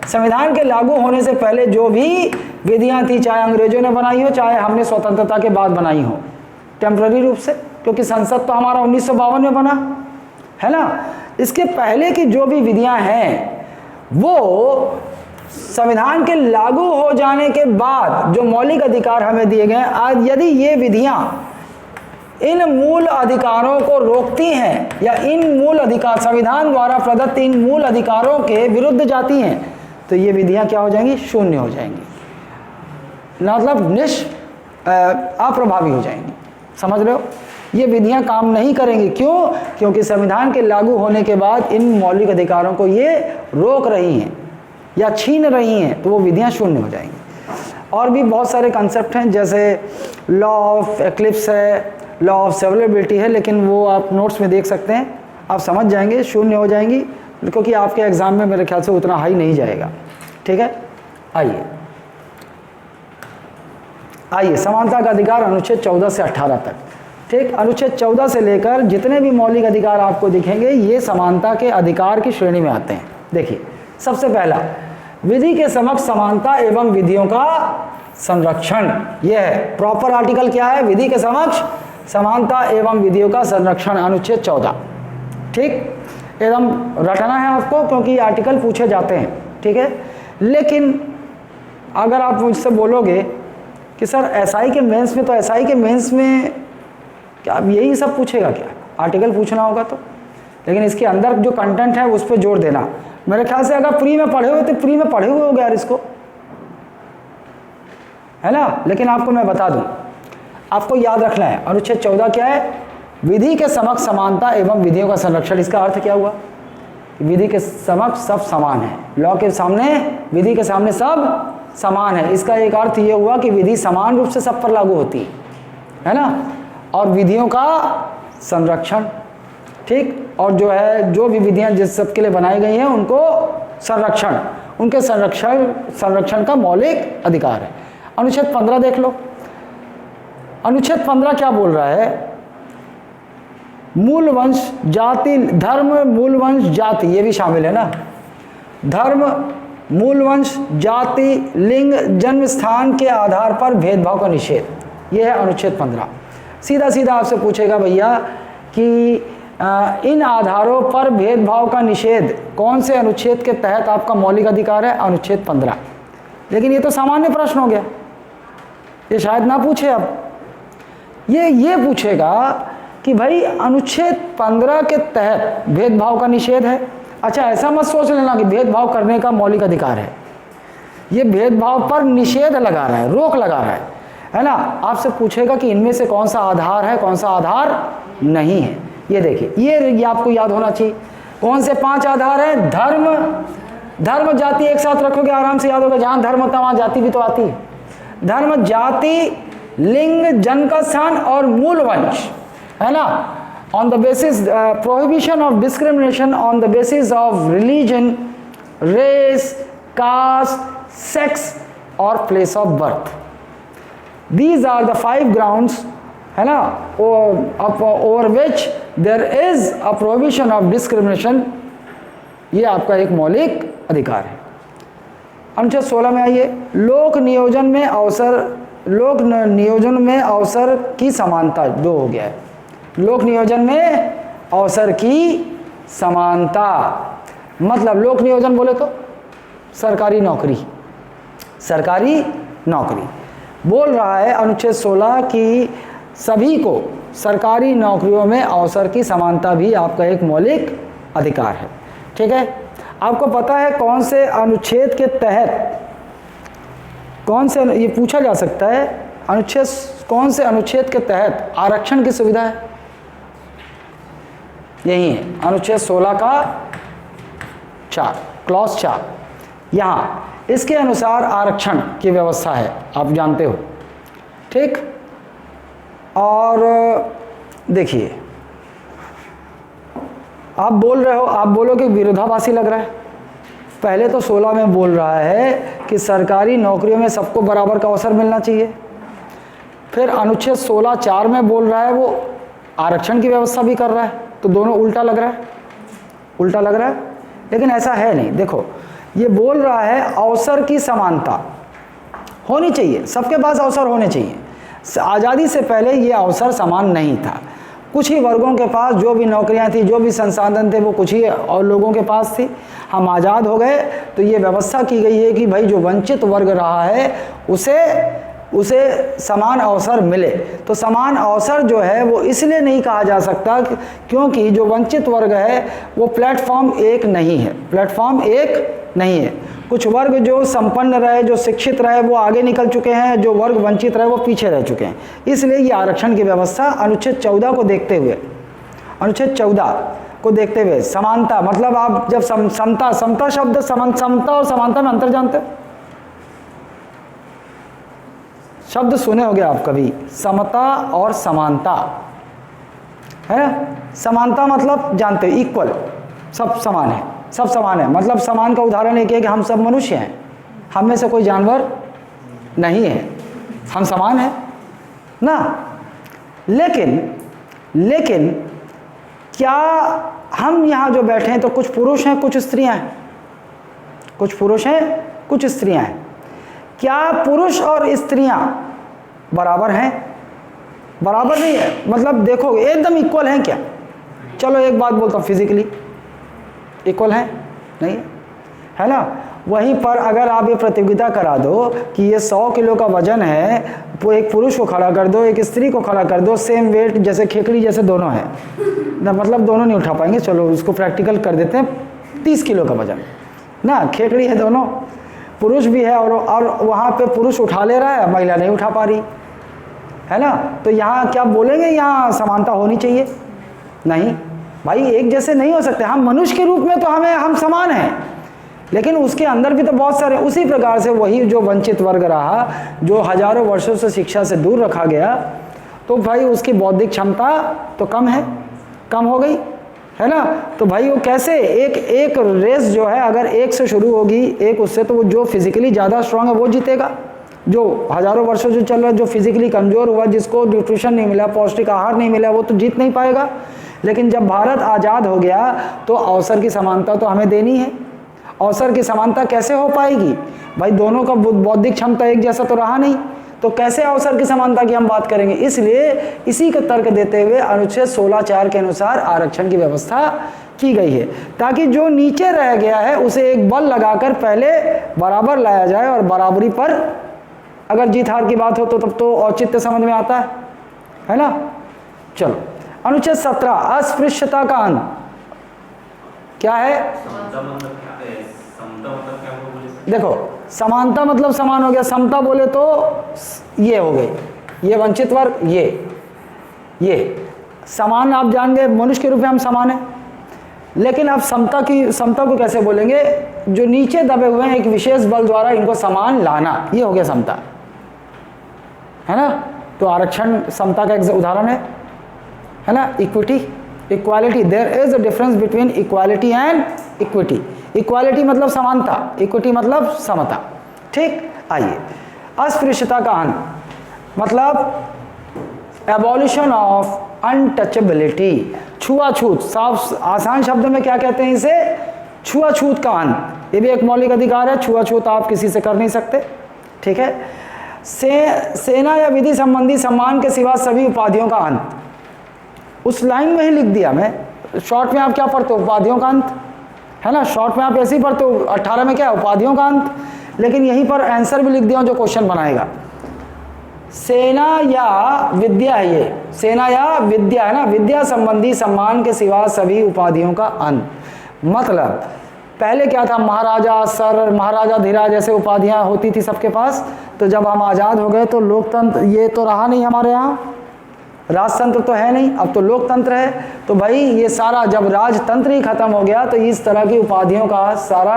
संविधान के लागू होने से पहले जो भी विधियां थी, चाहे अंग्रेजों ने बनाई हो चाहे हमने स्वतंत्रता के बाद बनाई हो, टेम्पररी रूप से, क्योंकि संसद तो हमारा 1952 में बना, है ना। इसके पहले की जो भी विधियां हैं वो संविधान के लागू हो जाने के बाद जो मौलिक अधिकार हमें दिए गए, आज यदि ये विधियां इन मूल अधिकारों को रोकती हैं या इन मूल अधिकार, संविधान द्वारा प्रदत्त इन मूल अधिकारों के विरुद्ध जाती हैं, तो ये विधियां क्या हो जाएंगी, शून्य हो जाएंगी, मतलब अप्रभावी हो जाएंगी। समझ रहे हो, ये विधियां काम नहीं करेंगी। क्यों? क्योंकि संविधान के लागू होने के बाद इन मौलिक अधिकारों को ये रोक रही हैं या छीन रही हैं, तो वो विधियां शून्य हो जाएंगी। और भी बहुत सारे कंसेप्ट हैं, जैसे लॉ ऑफ एक्लिप्स है, लॉ ऑफ सेवरेबिलिटी है, लेकिन वो आप नोट्स में देख सकते हैं, आप समझ जाएंगे, शून्य हो जाएंगी, क्योंकि आपके एग्जाम में मेरे ख्याल से उतना हाई नहीं जाएगा, ठीक है। आइए समानता का अधिकार अनुच्छेद 14 से 18 तक, ठीक। अनुच्छेद 14 से लेकर जितने भी मौलिक अधिकार आपको दिखेंगे ये समानता के अधिकार की श्रेणी में आते हैं। देखिए सबसे पहला, विधि के समक्ष समानता एवं विधियों का संरक्षण, यह है प्रॉपर आर्टिकल क्या है, विधि के समक्ष समानता एवं विधियों का संरक्षण, अनुच्छेद 14, ठीक। एकदम रटना है आपको, क्योंकि आर्टिकल पूछे जाते हैं, ठीक है। लेकिन अगर आप मुझसे बोलोगे कि सर एसआई के मेंस में, तो एसआई के मेंस में क्या अब यही सब पूछेगा क्या, आर्टिकल पूछना होगा तो, लेकिन इसके अंदर जो कंटेंट है उस पर जोर देना। मेरे ख्याल से अगर प्री में पढ़े हुए तो प्री में पढ़े हुए हो गया यार इसको, है ना। लेकिन आपको मैं बता दूं, आपको याद रखना है अनुच्छेद 14 क्या है, विधि के समक्ष समानता एवं विधियों का संरक्षण। इसका अर्थ क्या हुआ, विधि के समक्ष सब समान है, लॉ के सामने, विधि के सामने सब समान है। इसका एक अर्थ ये हुआ कि विधि समान रूप से सब पर लागू होती है ना, और विधियों का संरक्षण, ठीक। और जो है जो भी विधियां जिस सबके लिए बनाई गई हैं उनको संरक्षण, उनके संरक्षण का मौलिक अधिकार है। अनुच्छेद 15 देख लो, अनुच्छेद 15 क्या बोल रहा है, मूल वंश जाति धर्म, मूल वंश जाति ये भी शामिल है ना, धर्म मूल वंश जाति लिंग जन्म स्थान के आधार पर भेदभाव का निषेध, ये है अनुच्छेद 15। सीधा सीधा आपसे पूछेगा भैया कि इन आधारों पर भेदभाव का निषेध कौन से अनुच्छेद के तहत आपका मौलिक अधिकार है, अनुच्छेद 15। लेकिन ये तो सामान्य प्रश्न हो गया, ये शायद ना पूछे। अब ये पूछेगा कि भाई अनुच्छेद 15 के तहत भेदभाव का निषेध है। अच्छा ऐसा मत सोच लेना कि भेदभाव करने का मौलिक अधिकार है, ये भेदभाव पर निषेध लगा रहा है, रोक लगा रहा है ना। आपसे पूछेगा कि इनमें से कौन सा आधार है, कौन सा आधार नहीं है। ये देखिए, ये आपको याद होना चाहिए। कौन से 5 आधार हैं, धर्म जाति, एक साथ रखोगे आराम से याद होगा, जहां धर्म होता है वहां जाति भी तो आती है। धर्म जाति लिंग जन्म का स्थान और मूल वंश, है ना। On the basis prohibition of discrimination on the basis of religion, race, caste, sex और place of birth, these are the 5 grounds, है ना, over which there is a prohibition of discrimination। ये आपका एक मौलिक अधिकार है। अनुच्छेद 16 में आइए, लोक नियोजन में अवसर की समानता, 2 हो गया है। लोक नियोजन में अवसर की समानता मतलब लोक नियोजन बोले तो सरकारी नौकरी, सरकारी नौकरी। बोल रहा है अनुच्छेद 16 कि सभी को सरकारी नौकरियों में अवसर की समानता भी आपका एक मौलिक अधिकार है। ठीक है, आपको पता है कौन से अनुच्छेद के तहत, कौन से, ये पूछा जा सकता है, अनुच्छेद, कौन से अनुच्छेद के तहत आरक्षण की सुविधा है? यही है अनुच्छेद 16 का 4, क्लॉज 4। यहाँ इसके अनुसार आरक्षण की व्यवस्था है, आप जानते हो। ठीक, और देखिए, आप बोल रहे हो, आप बोलोगे विरोधाभासी लग रहा है। पहले तो 16 में बोल रहा है कि सरकारी नौकरियों में सबको बराबर का अवसर मिलना चाहिए, फिर अनुच्छेद 16(4) में बोल रहा है वो आरक्षण की व्यवस्था भी कर रहा है, तो दोनों उल्टा लग रहा है, उल्टा लग रहा है। लेकिन ऐसा है नहीं। देखो, ये बोल रहा है अवसर की समानता होनी चाहिए, सबके पास अवसर होने चाहिए। आज़ादी से पहले ये अवसर समान नहीं था। कुछ ही वर्गों के पास जो भी नौकरियां थी, जो भी संसाधन थे, वो कुछ ही और लोगों के पास थी। हम आज़ाद हो गए तो ये व्यवस्था की गई है कि भाई जो वंचित वर्ग रहा है उसे समान अवसर मिले। तो समान अवसर जो है वो इसलिए नहीं कहा जा सकता क्योंकि जो वंचित वर्ग है वो प्लेटफॉर्म एक नहीं है, प्लेटफॉर्म एक नहीं है। कुछ वर्ग जो संपन्न रहे, जो शिक्षित रहे, वो आगे निकल चुके हैं, जो वर्ग वंचित रहे वो पीछे रह चुके हैं। इसलिए ये आरक्षण की व्यवस्था अनुच्छेद 14 को देखते हुए, अनुच्छेद 14 को देखते हुए समानता, मतलब आप जब समता शब्द, समता और समानता में अंतर जानते हो? शब्द सुने होंगे आप कभी, समता और समानता, है ना? समानता मतलब जानते हो, इक्वल, सब समान है, सब समान है। मतलब समान का उदाहरण एक है कि हम सब मनुष्य हैं, हम में से कोई जानवर नहीं है, हम समान हैं ना। लेकिन क्या हम यहाँ जो बैठे हैं तो कुछ पुरुष हैं, कुछ स्त्रियां हैं, कुछ पुरुष हैं, कुछ स्त्रियां हैं। क्या पुरुष और स्त्रियां बराबर हैं? बराबर नहीं है, मतलब देखो एकदम इक्वल हैं क्या? चलो एक बात बोलता हूँ, फिजिकली इक्वल हैं? नहीं है ना। वहीं पर अगर आप ये प्रतियोगिता करा दो कि ये 100 किलो का वजन है, वो एक पुरुष को खड़ा कर दो, एक स्त्री को खड़ा कर दो, सेम वेट, जैसे खेकड़ी जैसे दोनों हैं ना, मतलब दोनों नहीं उठा पाएंगे। चलो उसको प्रैक्टिकल कर देते हैं, 30 किलो का वजन ना, खेकड़ी है दोनों, पुरुष भी है और वहाँ पे पुरुष उठा ले रहा है, महिला नहीं उठा पा रही है ना। तो यहाँ क्या बोलेंगे, यहाँ समानता होनी चाहिए? नहीं भाई, एक जैसे नहीं हो सकते। हम मनुष्य के रूप में तो हम समान हैं, लेकिन उसके अंदर भी तो बहुत सारे, उसी प्रकार से वही जो वंचित वर्ग रहा, जो हजारों वर्षों से शिक्षा से दूर रखा गया, तो भाई उसकी बौद्धिक क्षमता तो कम है, कम हो गई है ना। तो भाई वो कैसे, एक रेस जो है अगर एक से शुरू होगी, एक उससे, तो वो जो फिजिकली ज़्यादा स्ट्रांग है वो जीतेगा। जो हजारों वर्षों से चल रहा है, जो फिजिकली कमज़ोर हुआ, जिसको न्यूट्रिशन नहीं मिला, पौष्टिक आहार नहीं मिला, वो तो जीत नहीं पाएगा। लेकिन जब भारत आज़ाद हो गया तो अवसर की समानता तो हमें देनी है। अवसर की समानता कैसे हो पाएगी भाई? दोनों का बौद्धिक क्षमता एक जैसा तो रहा नहीं, तो कैसे अवसर की समानता की हम बात करेंगे? इसलिए इसी का तर्क देते हुए अनुच्छेद 16(4) के अनुसार आरक्षण की व्यवस्था की गई है, ताकि जो नीचे रह गया है उसे एक बल लगाकर पहले बराबर लाया जाए, और बराबरी पर अगर जीत हार की बात हो तो तब तो औचित्य समझ में आता है ना। चलो, अनुच्छेद 17 अस्पृश्यता का अंत क्या है? देखो, समानता मतलब समान हो गया, समता बोले तो ये हो गई, ये वंचित वर्ग, ये समान आप जान गए, मनुष्य के रूप में हम समान हैं। लेकिन अब समता को कैसे बोलेंगे? जो नीचे दबे हुए हैं एक विशेष बल द्वारा इनको समान लाना, ये हो गया समता, है ना। तो आरक्षण समता का एक उदाहरण है ना। Equity, equality, there is a difference between equality and equity. Equality मतलब समानता, इक्विटी मतलब समता। ठीक, आइए, अस्पृश्यता का अंत मतलब एबॉलिशन ऑफ अनटचेबिलिटी, छुआछूत। साफ आसान शब्द में क्या कहते हैं इसे? छुआछूत का अंत। ये भी एक मौलिक अधिकार है, छुआछूत आप किसी से कर नहीं सकते। ठीक है। सेना या विधि संबंधी सम्मान के सिवा सभी उपाधियों का अंत। उस लाइन में ही लिख दिया मैं। शॉर्ट में आप क्या पढ़ते हो? उपाधियों का अंत, है ना। शॉर्ट में आप ऐसे ही पढ़ते हो। 18 में क्या है? उपाधियों का अंत। लेकिन यहीं पर आंसर भी लिख दिया जो क्वेश्चन बनाएगा। सेना या विद्या है, ये सेना या विद्या है ना, विद्या संबंधी सम्मान के सिवा सभी उपाधियों का अंत। मतलब पहले क्या था, महाराजा, सर, महाराजा धीराज जैसे उपाधियां होती थी सबके पास। तो जब हम आज़ाद हो गए तो लोकतंत्र ये तो रहा नहीं हमारे यहाँ, राजतंत्र तो है नहीं, अब तो लोकतंत्र है। तो भाई ये सारा जब राजतंत्र ही खत्म हो गया तो इस तरह की उपाधियों का सारा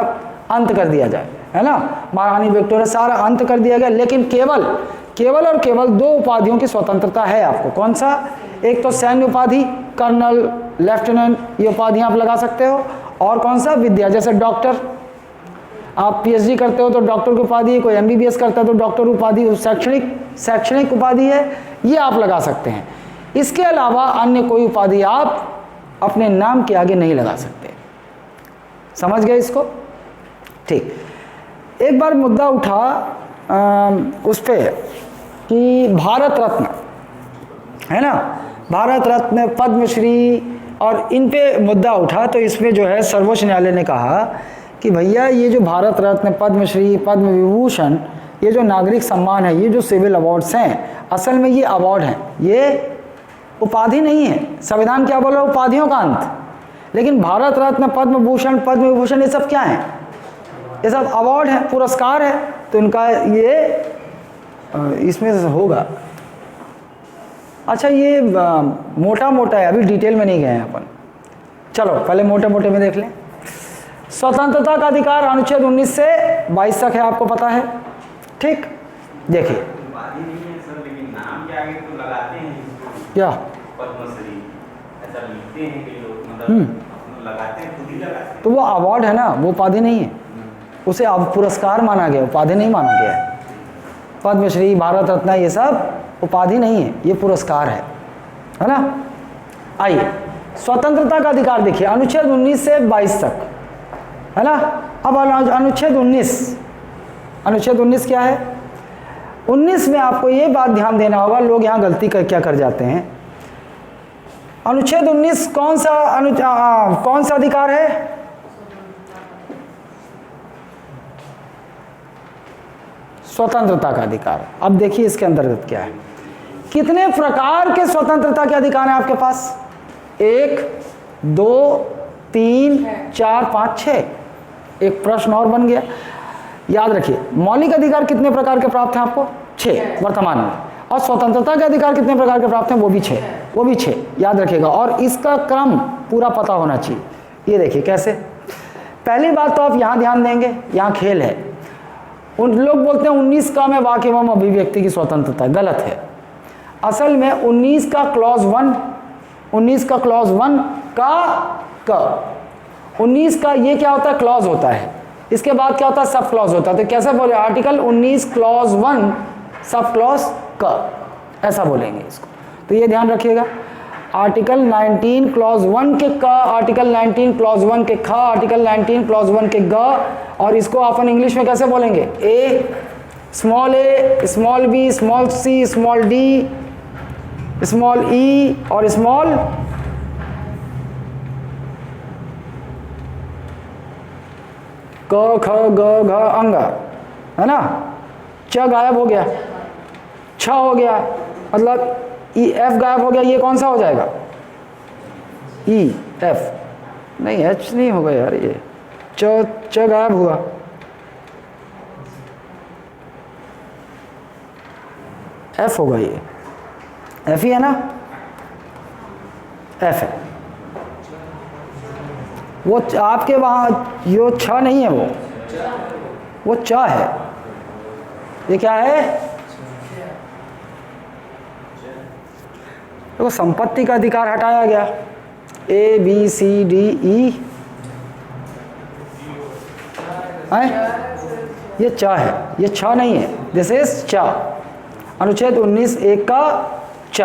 अंत कर दिया जाए, है ना। महारानी विक्टोरिया सारा अंत कर दिया गया। लेकिन केवल और केवल 2 उपाधियों की स्वतंत्रता है आपको। कौन सा? एक तो सैन्य उपाधि, कर्नल, लेफ्टिनेंट, ये उपाधियां आप लगा सकते हो। और कौन सा? विद्या, जैसे डॉक्टर, आप पीएचडी करते हो तो डॉक्टर की उपाधि है, कोई एमबीबीएस करता है तो डॉक्टर उपाधि शैक्षणिक उपाधि है, ये आप लगा सकते हैं। इसके अलावा अन्य कोई उपाधि आप अपने नाम के आगे नहीं लगा सकते। समझ गए इसको? ठीक। एक बार मुद्दा उठा उस पे कि भारत रत्न है ना, भारत रत्न, पद्मश्री और इन पे मुद्दा उठा। तो इसमें जो है सर्वोच्च न्यायालय ने कहा कि भैया ये जो भारत रत्न, पद्मश्री, पद्म विभूषण, ये जो नागरिक सम्मान है, ये जो सिविल अवार्ड्स हैं, असल में ये अवार्ड हैं, ये उपाधि नहीं है। संविधान क्या बोल रहा है? उपाधियों का अंत। लेकिन भारत रत्न, पद्म भूषण, पद्म विभूषण ये सब क्या है? ये सब अवार्ड है, पुरस्कार है। तो इनका ये इसमें होगा। अच्छा ये मोटा मोटा है, अभी डिटेल में नहीं गए हैं अपन। चलो पहले मोटे मोटे में देख लें। स्वतंत्रता का अधिकार अनुच्छेद 19 से 22 तक है, आपको पता है। ठीक, देखिए उपाधि नहीं है सर, लेकिन नाम के आगे तो लगाते हैं इसको। क्या? पद्मश्री ऐसा लिखते हैं कई लोग, मतलब लगाते हैं, खुद ही लगाते हैं। तो वो अवार्ड है ना, वो उपाधि नहीं है। उसे अब पुरस्कार माना गया, उपाधि नहीं माना गया है। पद्मश्री, भारत रत्न ये सब उपाधि नहीं है, ये पुरस्कार है ना। आइए स्वतंत्रता का अधिकार देखिए, अनुच्छेद 19 से 22 तक, है ना। अब अनुच्छेद 19 क्या है? 19 में आपको ये बात ध्यान देना होगा, लोग यहाँ गलती क्या कर जाते हैं। अनुच्छेद 19 कौन सा अधिकार है? स्वतंत्रता का अधिकार। अब देखिए इसके अंतर्गत क्या है, कितने प्रकार के स्वतंत्रता के अधिकार हैं आपके पास? 1, 2, 3, 4, 5, 6। एक प्रश्न और बन गया। याद रखिए मौलिक अधिकार कितने प्रकार के प्राप्त हैं आपको? 6 वर्तमान में। और स्वतंत्रता के अधिकार कितने प्रकार के प्राप्त हैं? वो भी 6 याद रखिएगा। और इसका क्रम पूरा पता होना चाहिए। ये देखिए कैसे। पहली बात तो आप यहाँ ध्यान देंगे, यहाँ खेल है। उन लोग बोलते हैं 19 का में वाक्य एवं अभिव्यक्ति की स्वतंत्रता, गलत है। असल में 19 का क्लॉज 1 का 19 का ये क्या होता है? क्लॉज होता है। इसके बाद क्या होता है? सब क्लॉज होता है। तो कैसे बोले? आर्टिकल 19 क्लॉज 1 सब क्लॉज का, ऐसा बोलेंगे इसको। तो ये ध्यान रखिएगा। आर्टिकल 19 क्लॉज 1 के क, आर्टिकल 19 क्लॉज 1 के ख, आर्टिकल 19 क्लॉज 1 के ग। और इसको अपन इंग्लिश में कैसे बोलेंगे? ए, small B, small C, small D, small ई और स्मॉल क, ख, ग, घ, अंग, है ना। च गायब हो गया, छ हो गया, मतलब ई, एफ गायब हो गया। ये कौन सा हो जाएगा? ई, एफ नहीं, एच नहीं होगा यार। ये च गायब हुआ, एफ होगा। ये एफ ही है ना, एफ है वो। आपके वहाँ यो छ नहीं है, वो च है। ये क्या है? देखो संपत्ति का अधिकार हटाया गया, A B C D E है, ये च है, ये छ नहीं है। दिस इज च। अनुच्छेद 19 1 का च।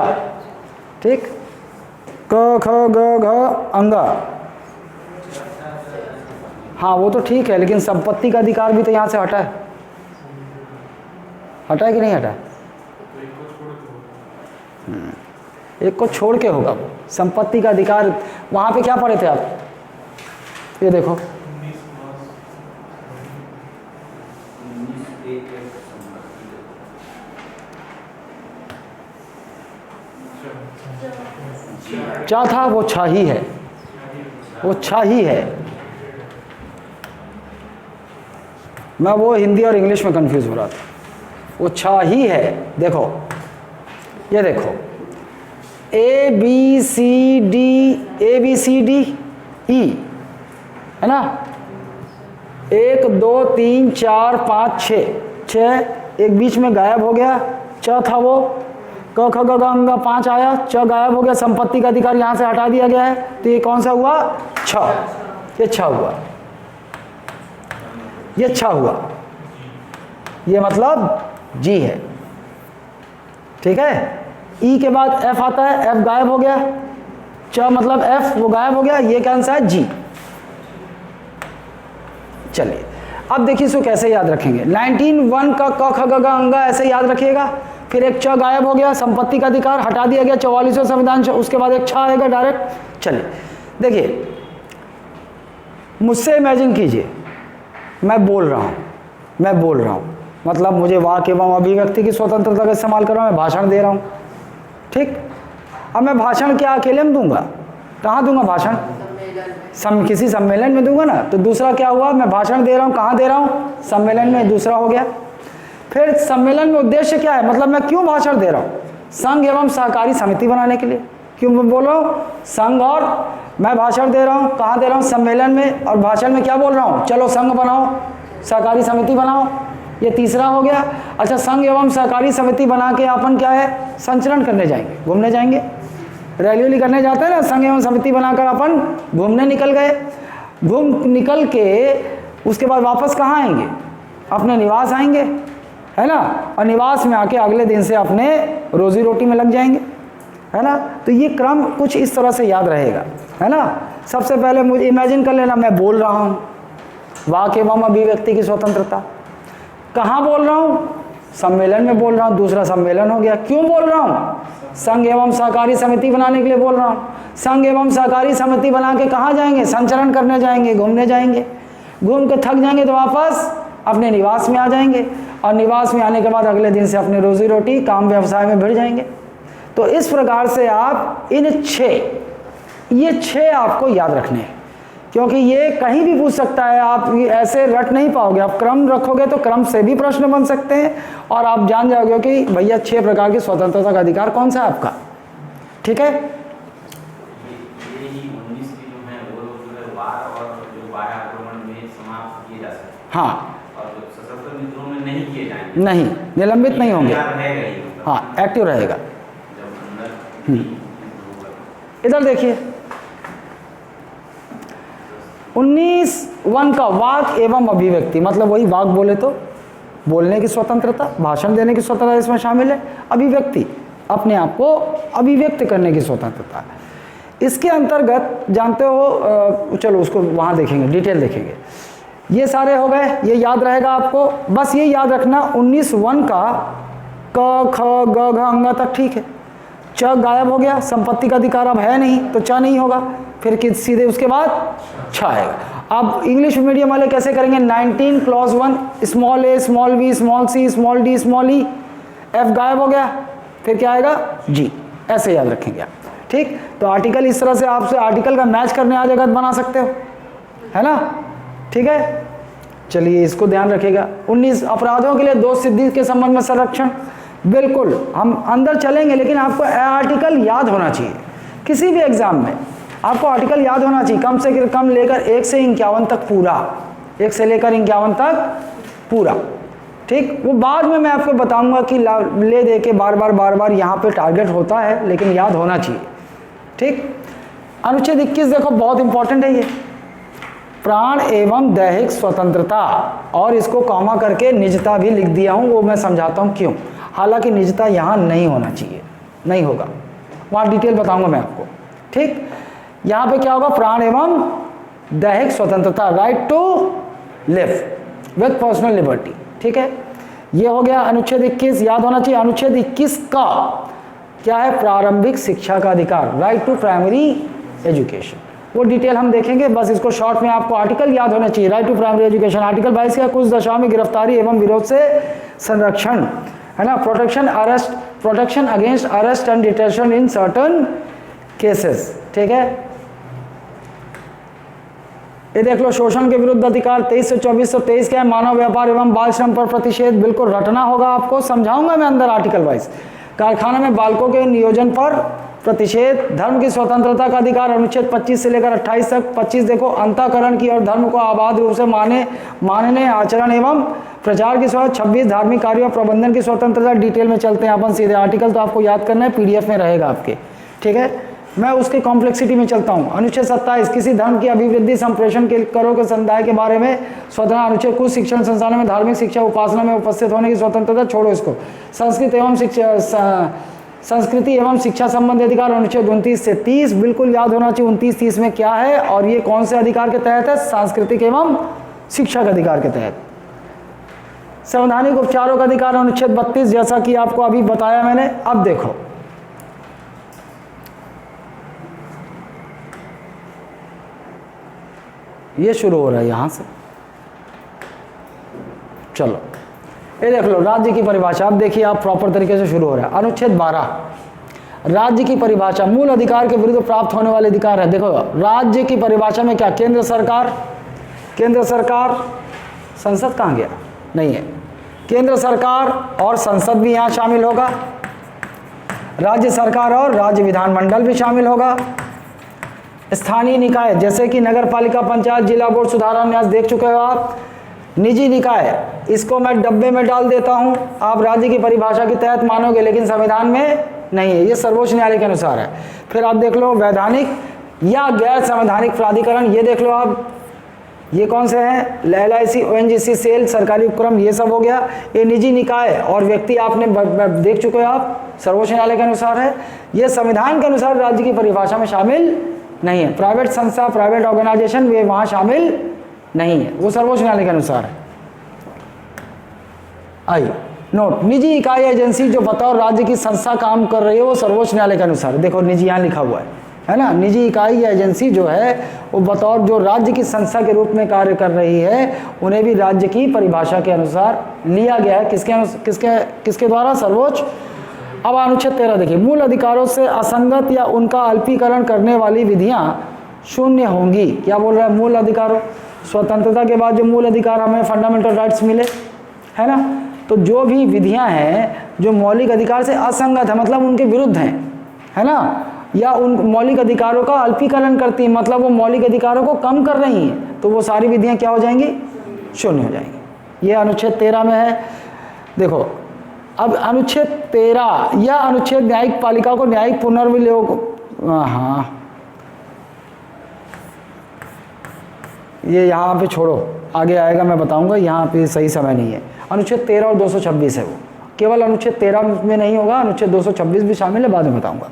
ठीक, क, ख, ग, घ, अंग। हाँ वो तो ठीक है, लेकिन संपत्ति का अधिकार भी तो यहाँ से हटा है। हटा है कि नहीं हटा? एक को छोड़ के होगा वो। संपत्ति का अधिकार वहाँ पे क्या पढ़े थे आप? ये देखो चा था, वो छा ही है, वो छा ही है। मैं वो हिंदी और इंग्लिश में कंफ्यूज हो रहा था, वो छा ही है। देखो, ये देखो, A B C D E, है ना, 1 2 3 4 5 6, एक बीच में गायब हो गया, च था वो, क ख ग घ अंग 5 आया, च गायब हो गया, संपत्ति का अधिकार यहाँ से हटा दिया गया है, तो ये कौन सा हुआ? छ। ये छ हुआ, ये छ हुआ, ये मतलब जी है। ठीक है, ई के बाद एफ आता है, एफ गायब हो गया, च मतलब एफ, वो गायब हो गया, ये कौन सा है? जी। चलिए अब देखिए इसको कैसे याद रखेंगे। 19(1) का क ख ग घ अंगा ऐसे याद रखिएगा, फिर एक च गायब हो गया, संपत्ति का अधिकार हटा दिया गया, 44वां संविधान, उसके बाद एक छ आएगा डायरेक्ट। चलिए देखिए, मुझसे इमेजिन कीजिए मैं बोल रहा हूँ, मतलब मुझे वाक्य एवं अभिव्यक्ति की स्वतंत्रता का इस्तेमाल कर रहा हूँ, मैं भाषण दे रहा हूँ। ठीक, अब मैं भाषण क्या अकेले में दूंगा? कहाँ दूंगा भाषण? किसी सम्मेलन में दूंगा ना। तो दूसरा क्या हुआ, मैं भाषण दे रहा हूँ, कहाँ दे रहा हूँ? सम्मेलन में, दूसरा हो गया। फिर सम्मेलन में उद्देश्य क्या है, मतलब मैं क्यों भाषण दे रहा हूँ? संघ एवं सहकारी समिति बनाने के लिए। क्यों मैं बोल रहा हूँ? संघ, और मैं भाषण दे रहा हूँ, कहाँ दे रहा हूँ? सम्मेलन में, और भाषण में क्या बोल रहा हूँ? चलो संघ बनाओ, सहकारी समिति बनाओ, ये तीसरा हो गया। अच्छा, संघ एवं सहकारी समिति बना के अपन क्या है? संचरण करने जाएंगे, घूमने जाएंगे, रैली करने जाते हैं ना, संघ एवं समिति बनाकर अपन घूमने निकल गए। घूम निकल के उसके बाद वापस कहाँ आएंगे? अपने निवास आएंगे, है ना, और निवास में आके अगले दिन से अपने रोजी रोटी में लग जाएंगे, है ना। तो ये क्रम कुछ इस तरह से याद रहेगा, है ना। सबसे पहले मुझे इमेजिन कर लेना, मैं बोल रहा हूँ, वाक्य एवं अभिव्यक्ति की स्वतंत्रता। कहाँ बोल रहा हूँ? सम्मेलन में बोल रहा हूँ, दूसरा सम्मेलन हो गया। क्यों बोल रहा हूँ? संघ एवं सहकारी समिति बनाने के लिए बोल रहा हूँ। संघ एवं सहकारी समिति बना के कहाँ जाएंगे? संचरण करने जाएंगे, घूमने जाएंगे। घूम के थक जाएंगे तो वापस अपने निवास में आ जाएंगे, और निवास में आने के बाद अगले दिन से अपने रोजी रोटी काम व्यवसाय में भिड़ जाएंगे। तो इस प्रकार से आप इन ये छः आपको याद रखने हैं, क्योंकि ये कहीं भी पूछ सकता है, आप ऐसे रट नहीं पाओगे। आप क्रम रखोगे तो क्रम से भी प्रश्न बन सकते हैं, और आप जान जाओगे कि भैया 6 प्रकार की स्वतंत्रता का अधिकार कौन सा है आपका। ठीक है, ये ही 19 की जो है वो जो है वार और जो बाह्य आक्रमण में समाप्त किए जा सकते हैं। हाँ, और जो सशस्त्र विद्रोह में नहीं किए जाएंगे, नहीं, निलंबित नहीं होंगे, रहेगा ही, हाँ, एक्टिव रहेगा। जब अंदर इधर देखिए, 19(1) का वाक एवं अभिव्यक्ति, मतलब वही वाक बोले तो बोलने की स्वतंत्रता, भाषण देने की स्वतंत्रता इसमें शामिल है। अभिव्यक्ति, अपने आप को अभिव्यक्त करने की स्वतंत्रता। इसके अंतर्गत जानते हो, चलो उसको वहाँ देखेंगे, डिटेल देखेंगे। ये सारे हो गए, ये याद रहेगा आपको। बस ये याद रखना, 19(1) का क ख ग घ अंगा तक ठीक है। च गायब हो गया, संपत्ति का अधिकार अब है नहीं, तो च नहीं होगा, फिर सीधे उसके बाद छ आएगा। अब इंग्लिश मीडियम वाले कैसे करेंगे? 19 क्लॉज 1, स्मॉल ए, small B, small C, small D, small ई, एफ गायब हो गया, फिर क्या आएगा? जी। ऐसे याद रखेंगे आप। ठीक, तो आर्टिकल इस तरह से आपसे आर्टिकल का मैच करने आ जाएगा, बना सकते हो, है ना। ठीक है, चलिए इसको ध्यान रखिएगा। 19 अपराधों के लिए दोष सिद्धि के संबंध में संरक्षण, बिल्कुल हम अंदर चलेंगे, लेकिन आपको आर्टिकल याद होना चाहिए। किसी भी एग्जाम में आपको आर्टिकल याद होना चाहिए, कम से कम लेकर 1 से 51 तक पूरा, 1 से लेकर 51 तक पूरा। ठीक, वो बाद में मैं आपको बताऊंगा कि ले दे के बार बार यहाँ पे टारगेट होता है, लेकिन याद होना चाहिए। ठीक, अनुच्छेद 21 देखो, बहुत इंपॉर्टेंट है ये, प्राण एवं दैहिक स्वतंत्रता, और इसको कॉमा करके निजता भी लिख दिया हूँ, वो मैं समझाता हूँ क्यों। हालांकि निजता यहाँ नहीं होना चाहिए, नहीं होगा, वहाँ डिटेल बताऊंगा मैं आपको। ठीक, यहाँ पे क्या होगा? प्राण एवं दैहिक स्वतंत्रता, right to live with personal liberty. ठीक है, ये हो गया अनुच्छेद 21, याद होना चाहिए। अनुच्छेद 21 का क्या है? प्रारंभिक शिक्षा का अधिकार, राइट टू प्राइमरी एजुकेशन। वो डिटेल हम देखेंगे, बस इसको शॉर्ट में आपको आर्टिकल याद होना चाहिए, right to primary education. Article 22 का कुछ दशाओं में गिरफ्तारी एवं विरोध से संरक्षण, है ना, protection, arrest protection against arrest and detention in certain cases. ठीक है, ये देख लो, शोषण के विरुद्ध अधिकार 23 से 2423 क्या है, मानव व्यापार एवं बाल श्रम पर प्रतिषेध, बिल्कुल रटना होगा आपको, समझाऊंगा मैं अंदर आर्टिकल वाइज। कारखाना में बालकों के नियोजन पर प्रतिषेध, धर्म की स्वतंत्रता का अधिकार, अनुच्छेद 25 से लेकर 28 तक। 25 देखो, अंतःकरण की और धर्म को आबाद रूप से मानने आचरण एवं प्रचार की स्वतंत्रता। 26 धार्मिक कार्यों प्रबंधन की स्वतंत्रता। डिटेल में चलते हैं अपन सीधे, आर्टिकल तो आपको याद करना है, PDF में रहेगा आपके। ठीक है, मैं उसकी कॉम्प्लेक्सिटी में चलता हूँ। अनुच्छेद 27 किसी धर्म की अभिवृद्धि संप्रेषण के करों के समुदाय के बारे में स्वतंत्रता। अनुच्छेद कुछ शिक्षण संस्थानों में धार्मिक शिक्षा उपासना में उपस्थित होने की स्वतंत्रता, छोड़ो इसको। संस्कृति एवं शिक्षा संबंधी अधिकार, अनुच्छेद 29 से 30, बिल्कुल याद होना चाहिए 29-30 में क्या है और ये कौन से अधिकार के तहत है, सांस्कृतिक एवं शिक्षा के अधिकार के तहत। संवैधानिक उपचारों का अधिकार, अनुच्छेद 32, जैसा कि आपको अभी बताया मैंने। अब देखो, ये शुरू हो रहा है यहां से, चलो ये देख लो, राज्य की परिभाषा। अब देखिए आप, प्रॉपर तरीके से शुरू हो रहा है। अनुच्छेद 12, राज्य की परिभाषा, मूल अधिकार के विरुद्ध प्राप्त होने वाले अधिकार है। देखो, राज्य की परिभाषा में क्या, केंद्र सरकार, संसद कहाँ गया, नहीं है, केंद्र सरकार और संसद भी यहाँ शामिल होगा, राज्य सरकार और राज्य विधानमंडल भी शामिल होगा। स्थानीय निकाय जैसे कि नगर पालिका, पंचायत, जिला बोर्ड, सुधारान्यास देख चुके हो आप। निजी निकाय, इसको मैं डब्बे में डाल देता हूं, आप राज्य की परिभाषा के तहत मानोगे लेकिन संविधान में नहीं है, ये सर्वोच्च न्यायालय के अनुसार है। फिर आप देख लो, वैधानिक या गैर संवैधानिक प्राधिकरण, ये देख लो आप, ये कौन से हैं, LIC, ONGC, सेल, सरकारी उपक्रम, ये सब हो गया। ये निजी निकाय और व्यक्ति आपने देख चुके हो आप, सर्वोच्च न्यायालय के अनुसार है। ये संविधान के अनुसार राज्य की परिभाषा में शामिल नहीं है। प्राइवेट संस्था, प्राइवेट ऑर्गेनाइजेशन, वे वहां शामिल नहीं है, वो सर्वोच्च न्यायालय के अनुसार है। आइए नोट, निजी इकाई एजेंसी जो बतौर राज्य की संस्था काम कर रही है वो सर्वोच्च न्यायालय के अनुसार, देखो निजी यहाँ लिखा हुआ है ना, निजी इकाई या एजेंसी जो है वो बतौर जो राज्य की संस्था के रूप में कार्य कर रही है, उन्हें भी राज्य की परिभाषा के अनुसार लिया गया है। किसके द्वारा, सर्वोच्च। अब अनुच्छेद 13 देखिए, मूल अधिकारों से असंगत या उनका अल्पीकरण करने वाली विधियां शून्य होंगी। क्या बोल रहा है, मूल अधिकारों, स्वतंत्रता के बाद जो मूल अधिकार हमें फंडामेंटल राइट्स मिले, है ना, तो जो भी विधियां हैं जो मौलिक अधिकार से असंगत है, मतलब उनके विरुद्ध हैं, है ना, या उन मौलिक अधिकारों का अल्पीकरण करती है, मतलब वो मौलिक अधिकारों को कम कर रही हैं, तो वो सारी विधियां क्या हो जाएंगी, शून्य हो जाएंगी। ये अनुच्छेद 13 में है। देखो अब अनुच्छेद 13 या अनुच्छेद न्यायिक पालिका को न्यायिक पुनर्विनियोग, हाँ ये यहाँ पे छोड़ो, आगे आएगा मैं बताऊंगा, यहाँ पे सही समय नहीं है। अनुच्छेद 13 और 226 है वो, केवल अनुच्छेद 13 में नहीं होगा, अनुच्छेद 226 भी शामिल है, बाद में बताऊंगा,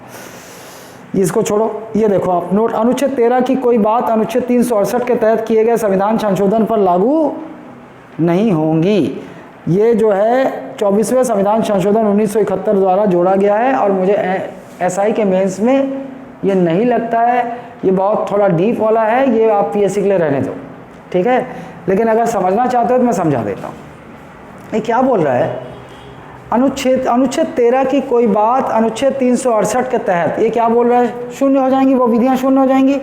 इसको छोड़ो। ये देखो आप नोट, अनुच्छेद 13 की कोई बात अनुच्छेद 368 के तहत किए गए संविधान संशोधन पर लागू नहीं होंगी। ये जो है 24वें संविधान संशोधन 1971 द्वारा जोड़ा गया है और मुझे SI के मेंस में ये नहीं लगता है, ये बहुत थोड़ा डीप वाला है, ये आप PSC के लिए रहने दो, ठीक है। लेकिन अगर समझना चाहते हो तो मैं समझा देता हूँ। ये क्या बोल रहा है, अनुच्छेद 13 की कोई बात अनुच्छेद 368 के तहत, ये क्या बोल रहा है, शून्य हो जाएंगी, वो विधियाँ शून्य हो जाएंगी।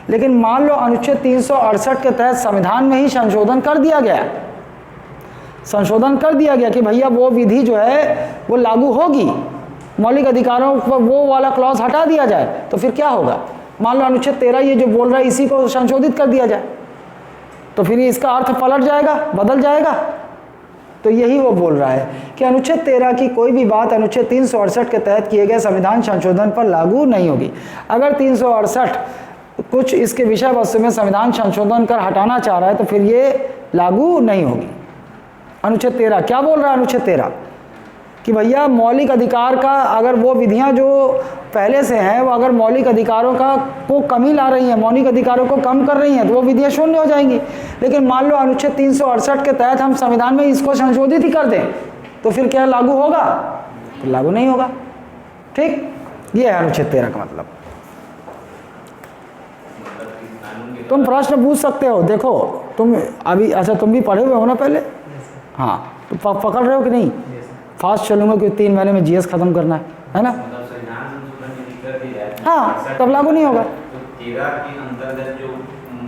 लेकिन मान लो अनुच्छेद 368 के तहत संविधान में ही संशोधन कर दिया गया, संशोधन कर दिया गया कि भैया वो विधि जो है वो लागू होगी, मौलिक अधिकारों पर वो वाला क्लॉज हटा दिया जाए, तो फिर क्या होगा, मान लो अनुच्छेद 13 ये जो बोल रहा है इसी को संशोधित कर दिया जाए, तो फिर इसका अर्थ पलट जाएगा, बदल जाएगा। तो यही वो बोल रहा है कि अनुच्छेद 13 की कोई भी बात अनुच्छेद 368 के तहत किए गए संविधान संशोधन पर लागू नहीं होगी। अगर 368 कुछ इसके विषय वस्तु में संविधान संशोधन कर हटाना चाह रहा है तो फिर ये लागू नहीं होगी। अनुच्छेद 13 क्या बोल रहा है, अनुच्छेद 13 कि भैया मौलिक अधिकार का अगर वो विधियां जो पहले से हैं वो अगर मौलिक अधिकारों का को कमी ला रही हैं, मौलिक अधिकारों को कम कर रही हैं, तो वो विधियां शून्य हो जाएंगी। लेकिन मान लो अनुच्छेद 368 के तहत हम संविधान में इसको संशोधित ही कर दें तो फिर क्या लागू होगा, तो लागू नहीं होगा। ठीक, ये है अनुच्छेद 13 का मतलब। तुम प्रश्न पूछ सकते हो, देखो तुम अभी, अच्छा तुम भी पढ़े हुए हो ना पहले, हाँ, तो पकड़ रहे हो कि नहीं, फास्ट चलूँगा क्योंकि 3 महीने में जीएस खत्म करना है ना। मतलब संविधान संशोधन यदि कर दिया जाए हाँ, तब लागू नहीं होगा। तो 13 के अंतर्गत जो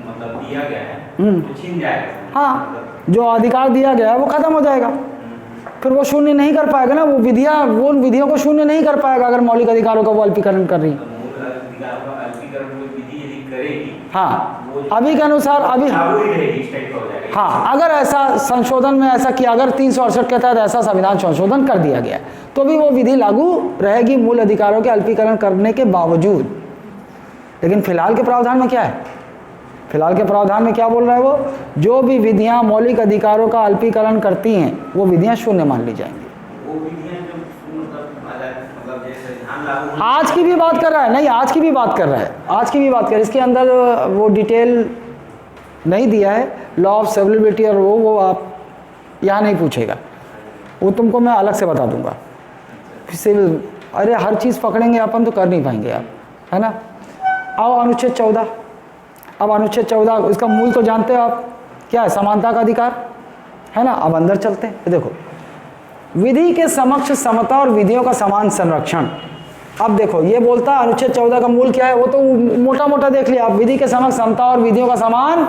मतलब दिया गया है वो छीन जाएगा। हाँ, जो अधिकार दिया गया है वो खत्म हो जाएगा, फिर वो शून्य नहीं कर पाएगा ना, वो विधियों को शून्य नहीं कर पाएगा अगर मौलिक अधिकारों का वो अल्पीकरण कर रही है। मूल अधिकारों का अल्पीकरण कोई विधि यदि करेगी, हाँ, अभी के अनुसार अभी लागू ही रहेगी, इस टाइप का हो जाएगा। हाँ, अगर ऐसा संशोधन में ऐसा किया, अगर 368 के तहत ऐसा संविधान संशोधन कर दिया गया तो भी वो विधि लागू रहेगी मूल अधिकारों के अल्पीकरण करने के बावजूद। लेकिन फिलहाल के प्रावधान में क्या है, फिलहाल के प्रावधान में क्या बोल रहा है वो, जो भी विधियां मौलिक अधिकारों का अल्पीकरण करती हैं वो विधियां शून्य मान ली जाएंगी। वो विधियां जो मतलब जैसे संविधान लागू आज की भी बात कर रहा है, नहीं आज की भी बात कर रहा है, आज की भी बात कर रहा है। इसके अंदर वो डिटेल नहीं दिया है, लॉ ऑफ सेवरेबिलिटी और वो आप यहाँ नहीं पूछेगा, वो तुमको मैं अलग से बता दूंगा। सिविल, अरे हर चीज़ पकड़ेंगे अपन तो कर नहीं पाएंगे आप, है ना। आओ अनुच्छेद 14। अब अनुच्छेद 14 इसका मूल तो जानते हो आप, क्या है, समानता का अधिकार, है ना। अब अंदर चलते हैं, देखो, विधि के समक्ष समता और विधियों का समान संरक्षण। अब देखो ये बोलता है अनुच्छेद 14 का मूल क्या है, वो तो मोटा मोटा देख लिया आप, विधि के समक्ष समता और विधियों का समान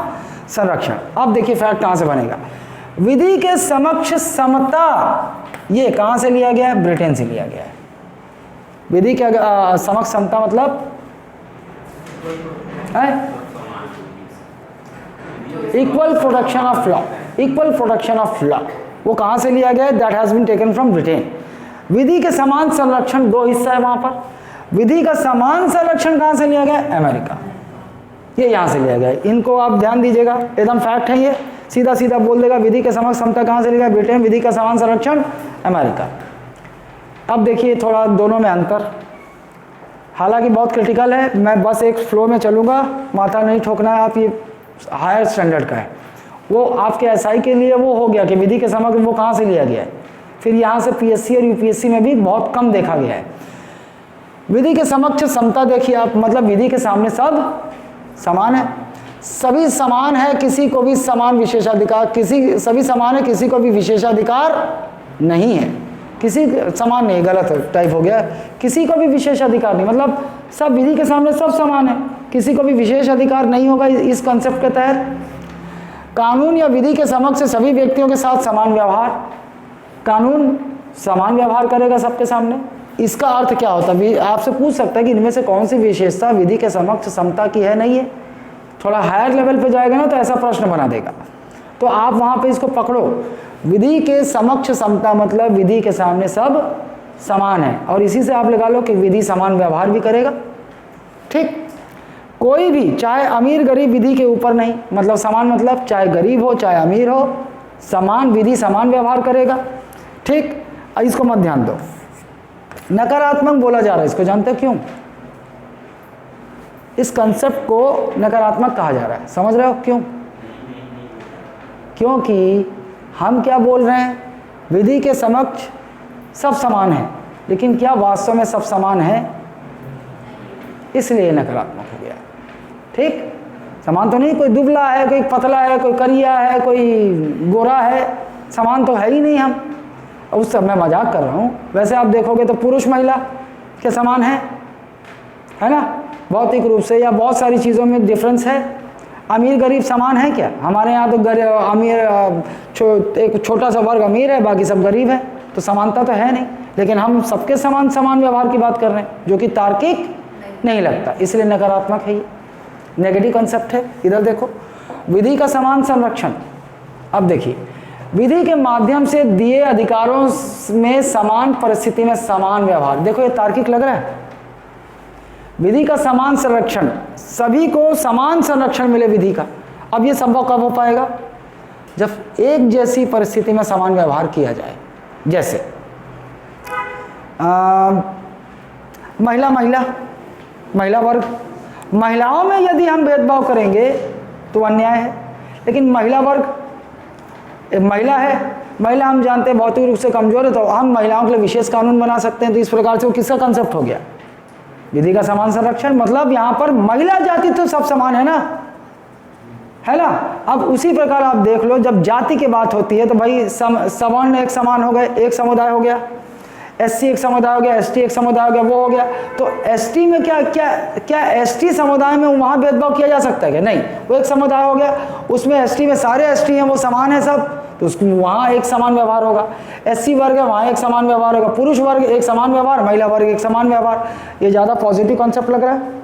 संरक्षण। अब देखिए फैक्ट कहाँ से बनेगा। विधि के समक्ष समता ये कहाँ से लिया गया है, ब्रिटेन से लिया गया है। विधि के समक्ष समता मतलब है equal protection of law, equal protection of law, वो कहाँ से लिया गया है, that has been taken from Britain. विधि के समान संरक्षण 2 हिस्सा है वहाँ पर। विधि का समान संरक्षण कहाँ से लिया गया है, अमेरिका, ये यहाँ से लिया गया है। इनको आप ध्यान दीजिएगा, एकदम फैक्ट है ये, सीधा सीधा बोल देगा विधि के समक्ष समता कहाँ से लिया गया, ब्रिटेन, विधि का समान संरक्षण अमेरिका। अब देखिए थोड़ा दोनों में अंतर, हालांकि बहुत क्रिटिकल है, मैं बस एक फ्लो में चलूँगा, माथा नहीं ठोकना है आप, ये हायर स्टैंडर्ड का है। वो आपके एसआई के लिए वो हो गया कि विधि के समक्ष वो कहाँ से लिया गया है, फिर यहाँ से पीएससी और यूपीएससी में भी बहुत कम देखा गया है। विधि के समक्ष समता देखिए आप, मतलब विधि के सामने सब समान है, सभी समान है, किसी को भी समान विशेषाधिकार, सभी समान है, किसी को भी विशेषाधिकार नहीं है, किसी समान नहीं, गलत टाइप हो गया, किसी को भी विशेषाधिकार नहीं, मतलब सब विधि के सामने सब समान है, किसी को भी विशेष अधिकार नहीं होगा इस कंसेप्ट के तहत। कानून या विधि के समक्ष सभी व्यक्तियों के साथ समान व्यवहार, कानून समान व्यवहार करेगा सबके सामने। इसका अर्थ क्या होता है, आपसे पूछ सकता है कि इनमें से कौन सी विशेषता विधि के समक्ष समता की है, नहीं है। थोड़ा हायर लेवल पे जाएगा ना तो ऐसा प्रश्न बना देगा, तो आप वहाँ पे इसको पकड़ो, विधि के समक्ष समता मतलब विधि के सामने सब समान है, और इसी से आप लगा लो कि विधि समान व्यवहार भी करेगा। ठीक, कोई भी चाहे अमीर गरीब विधि के ऊपर नहीं, मतलब समान मतलब चाहे गरीब हो चाहे अमीर हो, समान विधि समान व्यवहार करेगा। ठीक, इसको मत ध्यान दो, नकारात्मक बोला जा रहा है, इसको जानते हो क्यों, इस कंसेप्ट को नकारात्मक कहा जा रहा है, समझ रहे हो क्यों? क्योंकि हम क्या बोल रहे हैं, विधि के समक्ष सब समान है, लेकिन क्या वास्तव में सब समान है, इसलिए नकारात्मक हो गया। ठीक, समान तो नहीं, कोई दुबला है, कोई पतला है, कोई करिया है, कोई गोरा है, समान तो है ही नहीं हम। उस सब मैं मजाक कर रहा हूँ, वैसे आप देखोगे तो पुरुष महिला के समान है ना, भौतिक रूप से या बहुत सारी चीज़ों में डिफरेंस है। अमीर गरीब समान है क्या, हमारे यहाँ तो अमीर एक छोटा सा वर्ग अमीर है, बाकी सब गरीब है, तो समानता तो है नहीं। लेकिन हम सबके समान व्यवहार की बात कर रहे हैं, जो कि तार्किक नहीं लगता, इसलिए नकारात्मक है, ये नेगेटिव कंसेप्ट है। इधर देखो, विधि का समान संरक्षण। अब देखिए, विधि के माध्यम से दिए अधिकारों में समान परिस्थिति में समान व्यवहार, देखो ये तार्किक लग रहा है। विधि का समान संरक्षण, सभी को समान संरक्षण मिले विधि का। अब ये संभव कब हो पाएगा, जब एक जैसी परिस्थिति में समान व्यवहार किया जाए। जैसे महिला वर्ग, महिलाओं में यदि हम भेदभाव करेंगे तो अन्याय है, लेकिन महिला वर्ग, महिला है, महिला हम जानते हैं भौतिक रूप से कमजोर है, तो हम महिलाओं के लिए विशेष कानून बना सकते हैं। तो इस प्रकार से वो किसका कंसेप्ट हो गया, विधि का समान संरक्षण। मतलब यहाँ पर महिला जाति तो सब समान है ना, है ना। अब उसी प्रकार आप देख लो, जब जाति की बात होती है तो भाई सवर्ण एक समान हो गए, एक समुदाय हो गया, एससी एक समुदाय हो गया, एसटी एक समुदाय हो गया, वो हो गया। तो एसटी में क्या एसटी समुदाय में वहाँ भेदभाव किया जा सकता है क्या? नहीं, वो एक समुदाय हो गया, उसमें एसटी में सारे एसटी हैं, वो समान है सब, तो उसको वहाँ एक समान व्यवहार होगा। एससी वर्ग है, वहाँ एक समान व्यवहार होगा, पुरुष वर्ग एक समान व्यवहार, महिला वर्ग एक समान व्यवहार। ये ज़्यादा पॉजिटिव कॉन्सेप्ट लग रहा है,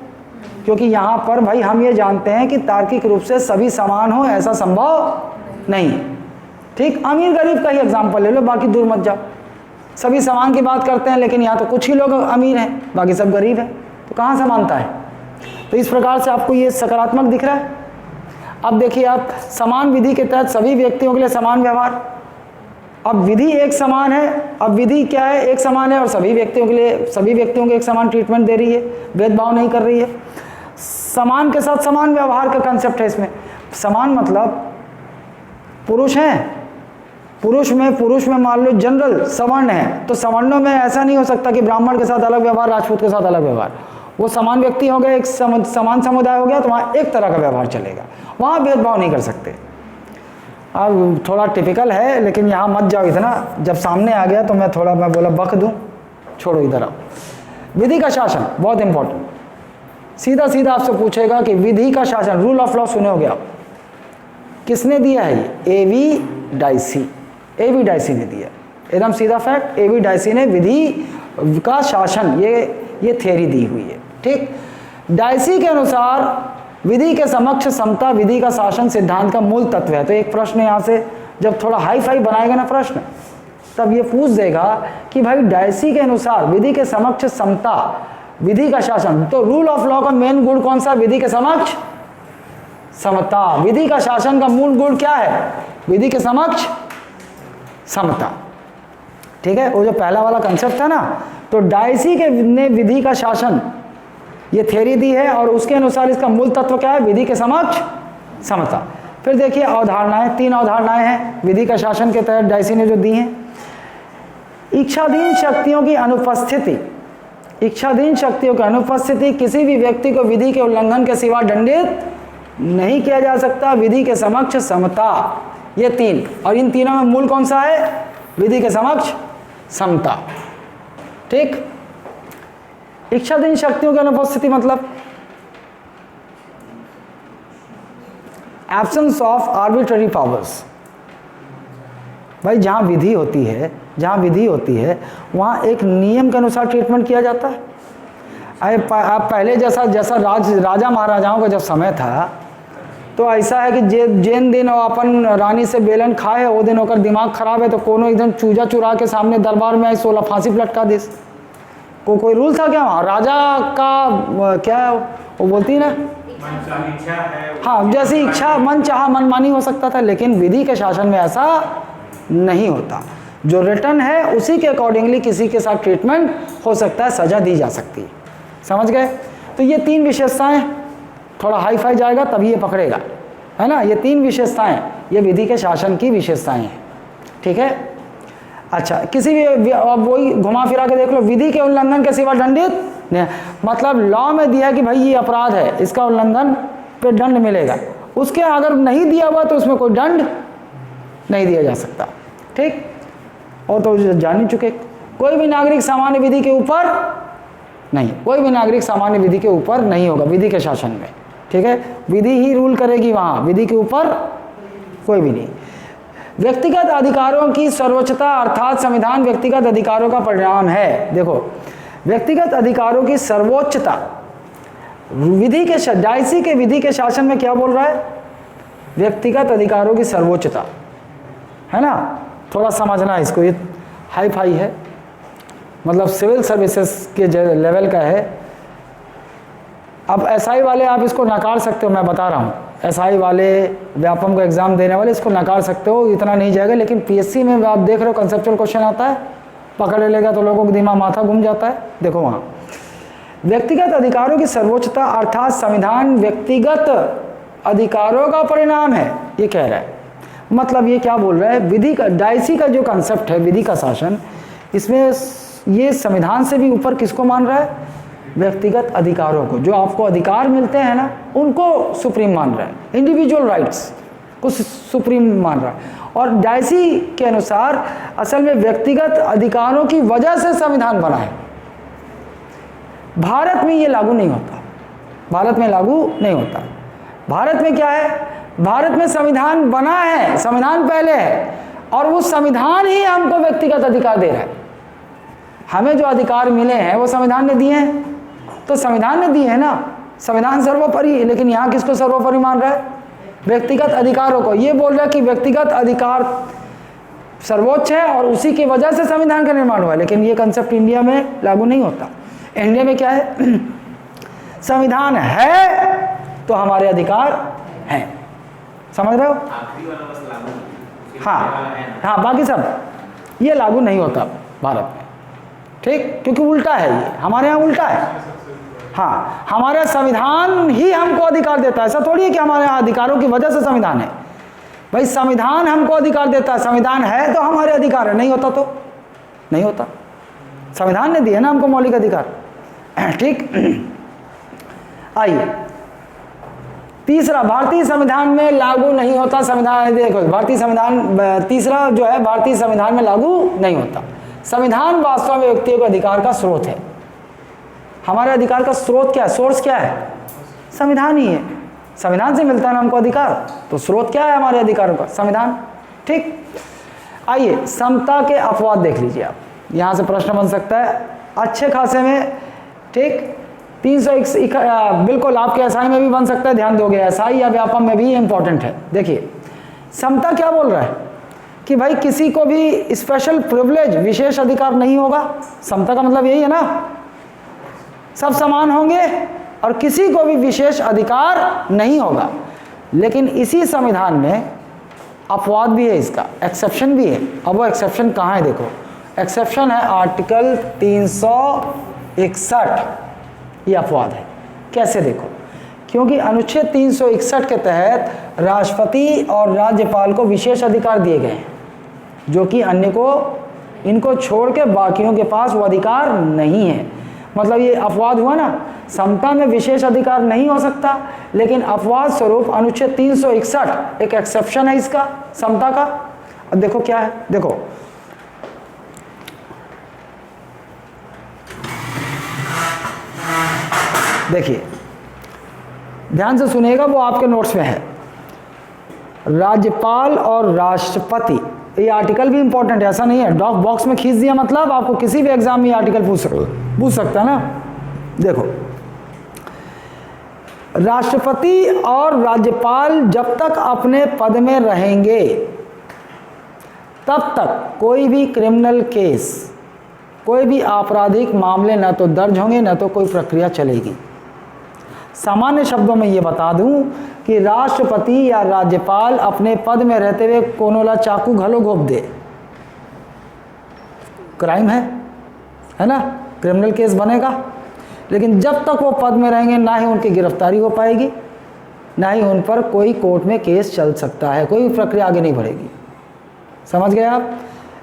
क्योंकि यहाँ पर भाई हम ये जानते हैं कि तार्किक रूप से सभी समान हो ऐसा संभव नहीं है। ठीक, अमीर गरीब का ही एग्जाम्पल ले लो, बाकी दूर मत जाओ। सभी समान की बात करते हैं, लेकिन यहाँ तो कुछ ही लोग अमीर हैं, बाकी सब गरीब हैं, तो कहाँ समानता है? तो इस प्रकार से आपको ये सकारात्मक दिख रहा है। अब देखिए आप, समान विधि के तहत सभी व्यक्तियों के लिए समान व्यवहार। अब विधि एक समान है, अब विधि क्या है? एक समान है और सभी व्यक्तियों के लिए, सभी व्यक्तियों को एक समान ट्रीटमेंट दे रही है, भेदभाव नहीं कर रही है। समान के साथ समान व्यवहार का कंसेप्ट है इसमें। समान मतलब पुरुष हैं, पुरुष में मान लो जनरल सवर्ण है, तो सवर्णों में ऐसा नहीं हो सकता कि ब्राह्मण के साथ अलग व्यवहार, राजपूत के साथ अलग व्यवहार। वो समान व्यक्ति हो गए, एक समान समुदाय हो गया, तो वहाँ एक तरह का व्यवहार चलेगा, वहाँ भेदभाव नहीं कर सकते। अब थोड़ा टिपिकल है, लेकिन यहाँ मत जाओ इतना, जब सामने आ गया तो मैं बोला बक दूँ, छोड़ो इधर आओ। विधि का शासन बहुत इंपॉर्टेंट, सीधा सीधा आपसे पूछेगा कि विधि का शासन, रूल ऑफ लॉ सुने होगे आप, किसने दिया है? ये एवी डाइसी, एवी डाइसी ने दिया, एकदम सीधा फैक्ट। एवी डाइसी ने विधि का शासन ये थ्योरी दी हुई है। ठीक, डाइसी के अनुसार विधि के समक्ष समता विधि का शासन सिद्धांत का मूल तत्व है। तो एक प्रश्न यहाँ से जब थोड़ा हाई फाई बनाएगा ना प्रश्न, तब ये पूछ देगा कि भाई डाइसी के अनुसार विधि के समक्ष समता विधि का शासन, तो रूल ऑफ लॉ का मेन गुण कौन सा? विधि के समक्ष समता। विधि का शासन का मूल गुण क्या है? विधि के समक्ष समता। ठीक है, वो जो पहला वाला कंसेप्ट था ना, तो डाइसी के ने विधि का शासन ये थ्योरी दी है, और उसके अनुसार इसका मूल तत्व क्या है? विधि के समक्ष समता। फिर देखिए अवधारणाएं, 3 अवधारणाएं हैं विधि का शासन के तहत डाइसी ने जो दी हैं। इच्छाधीन शक्तियों की अनुपस्थिति, इच्छाधीन शक्तियों की अनुपस्थिति, किसी भी व्यक्ति को विधि के उल्लंघन के सिवा दंडित नहीं किया जा सकता, विधि के समक्ष समता। ये 3, और इन तीनों में मूल कौन सा है? विधि के समक्ष समता। ठीक, इच्छाधीन शक्तियों की अनुपस्थिति मतलब एब्सेंस ऑफ आर्बिट्ररी पावर्स। भाई जहाँ विधि होती है, वहाँ एक नियम के अनुसार ट्रीटमेंट किया जाता है। आप पहले जैसा राजा महाराजाओं का जब समय था, तो ऐसा है कि जिन दिन अपन रानी से बेलन खाए, वो दिन होकर दिमाग खराब है, तो कोनो एकदम चूजा चुरा के सामने दरबार में 16 फांसी लटका दे। कोई रूल था क्या वहाँ? राजा का क्या वो बोलती है ना, हाँ, जैसी इच्छा, मन चाहा मनमानी हो सकता था। लेकिन विधि के शासन में ऐसा नहीं होता, जो रिटर्न है उसी के अकॉर्डिंगली किसी के साथ ट्रीटमेंट हो सकता है, सजा दी जा सकती है। समझ गए? तो ये 3 विशेषताएं, थोड़ा हाई फाई जाएगा तभी ये पकड़ेगा, है ना। ये 3 विशेषताएं, ये विधि के शासन की विशेषताएं हैं। ठीक है, अच्छा, किसी भी, अब वही घुमा फिरा के देख लो, विधि के उल्लंघन के सिवा दंडित नहीं, मतलब लॉ में दिया है कि भाई ये अपराध है, इसका उल्लंघन पे दंड मिलेगा। उसके अगर नहीं दिया हुआ तो उसमें कोई दंड नहीं दिया जा सकता। ठीक, और तो जान ही चुके, कोई भी नागरिक सामान्य विधि के ऊपर नहीं, कोई भी नागरिक सामान्य विधि के ऊपर नहीं होगा विधि के शासन में। ठीक है, विधि ही रूल करेगी वहाँ, विधि के ऊपर कोई भी नहीं। व्यक्तिगत अधिकारों की सर्वोच्चता, अर्थात संविधान व्यक्तिगत अधिकारों का परिणाम है। देखो, व्यक्तिगत अधिकारों की सर्वोच्चता विधि के, डाइसी के विधि के शासन में क्या बोल रहा है? व्यक्तिगत अधिकारों की सर्वोच्चता, है ना। थोड़ा समझना इसको, ये हाई फाई है, मतलब सिविल सर्विसेज के लेवल का है। अब एसआई वाले आप इसको नकार सकते हो, मैं बता रहा हूँ, एसआई वाले, व्यापम का एग्जाम देने वाले इसको नकार सकते हो, इतना नहीं जाएगा। लेकिन पीएससी में आप देख रहे हो कंसेप्चुअल क्वेश्चन आता है, पकड़ लेगा तो लोगों का दिमाग माथा घूम जाता है। देखो वहाँ व्यक्तिगत अधिकारों की सर्वोच्चता, अर्थात संविधान व्यक्तिगत अधिकारों का परिणाम है, ये कह रहा है। मतलब ये क्या बोल रहा है? विधि का, डाइसी का जो कंसेप्ट है विधि का शासन, इसमें ये संविधान से भी ऊपर किसको मान रहा है? व्यक्तिगत अधिकारों को, जो आपको अधिकार मिलते हैं ना, उनको सुप्रीम मान रहा है, इंडिविजुअल राइट्स को सुप्रीम मान रहा है। और डायसी के अनुसार असल में व्यक्तिगत अधिकारों की वजह से संविधान बना है। भारत में ये लागू नहीं होता, भारत में लागू नहीं होता। भारत में क्या है, भारत में संविधान बना है, संविधान पहले है, और वो संविधान ही हमको व्यक्तिगत अधिकार दे रहा है। हमें जो अधिकार मिले हैं वो संविधान ने दिए हैं, तो संविधान ने दिए हैं ना, संविधान सर्वोपरि है। लेकिन यहाँ किसको सर्वोपरि मान रहा है? व्यक्तिगत अधिकारों को। ये बोल रहा है कि व्यक्तिगत अधिकार सर्वोच्च है और उसी की वजह से संविधान का निर्माण हुआ है। लेकिन ये कंसेप्ट इंडिया में लागू नहीं होता। इंडिया में क्या है, संविधान है तो हमारे अधिकार हैं, समझ रहे हो? आखिरी वाला बस लागू नहीं, उसके हाँ पहले वाला है ना। हाँ, बाकी सब ये लागू नहीं होता भारत में, ठीक, क्योंकि उल्टा है, ये हमारे यहाँ उल्टा है। हाँ, हमारा संविधान ही हमको अधिकार देता है। ऐसा थोड़ी है कि हमारे यहाँ अधिकारों की वजह से संविधान है। भाई संविधान हमको अधिकार देता है, संविधान है तो हमारे अधिकार है, नहीं होता तो नहीं होता। संविधान ने दिए ना हमको मौलिक अधिकार, ठीक। आइए तीसरा, भारतीय संविधान में लागू नहीं होता। संविधान देखो, भारतीय संविधान तीसरा जो है, भारतीय संविधान में लागू नहीं होता। संविधान वास्तव में व्यक्तियों के अधिकार का स्रोत है। हमारे अधिकार का स्रोत क्या है, सोर्स क्या है? संविधान ही है। संविधान से मिलता है ना हमको अधिकार, तो स्रोत क्या है हमारे अधिकारों का? संविधान, ठीक। आइए समता के अपवाद देख लीजिए आप, यहाँ से प्रश्न बन सकता है अच्छे खासे में, ठीक। 301 बिल्कुल आपके एसआई में भी बन सकता है, ध्यान दोगे, एसआई या व्यापम में भी इंपॉर्टेंट है। देखिए समता क्या बोल रहा है कि भाई किसी को भी स्पेशल प्रिविलेज, विशेष अधिकार नहीं होगा। समता का मतलब यही है ना, सब समान होंगे और किसी को भी विशेष अधिकार नहीं होगा। लेकिन इसी संविधान में अपवाद भी है, इसका एक्सेप्शन भी है। अब वो एक्सेप्शन कहाँ है? देखो, एक्सेप्शन है आर्टिकल 361, ये अपवाद है। कैसे? देखो, क्योंकि अनुच्छेद 361 के तहत राष्ट्रपति और राज्यपाल को विशेष अधिकार दिए गए हैं, जो कि अन्य को, इनको छोड़ के बाकियों के पास वो अधिकार नहीं है। मतलब ये अपवाद हुआ ना, समता में विशेष अधिकार नहीं हो सकता, लेकिन अपवाद स्वरूप अनुच्छेद 361 एक एक्सेप्शन है इसका, समता का। अब देखो क्या है, देखो देखिए ध्यान से सुनिएगा, वो आपके नोट्स में है। राज्यपाल और राष्ट्रपति, ये आर्टिकल भी इंपॉर्टेंट है, ऐसा नहीं है डॉक बॉक्स में खींच दिया मतलब आपको किसी भी एग्जाम में ये आर्टिकल पूछ सकता है ना। देखो, राष्ट्रपति और राज्यपाल जब तक अपने पद में रहेंगे तब तक कोई भी क्रिमिनल केस, कोई भी आपराधिक मामले न तो दर्ज होंगे न तो कोई प्रक्रिया चलेगी। सामान्य शब्दों में ये बता दूं कि राष्ट्रपति या राज्यपाल अपने पद में रहते हुए कोनोला चाकू घलो घोप दे, क्राइम है ना, क्रिमिनल केस बनेगा। लेकिन जब तक वो पद में रहेंगे ना ही उनकी गिरफ्तारी हो पाएगी, ना ही उन पर कोई कोर्ट में केस चल सकता है, कोई प्रक्रिया आगे नहीं बढ़ेगी। समझ गए आप?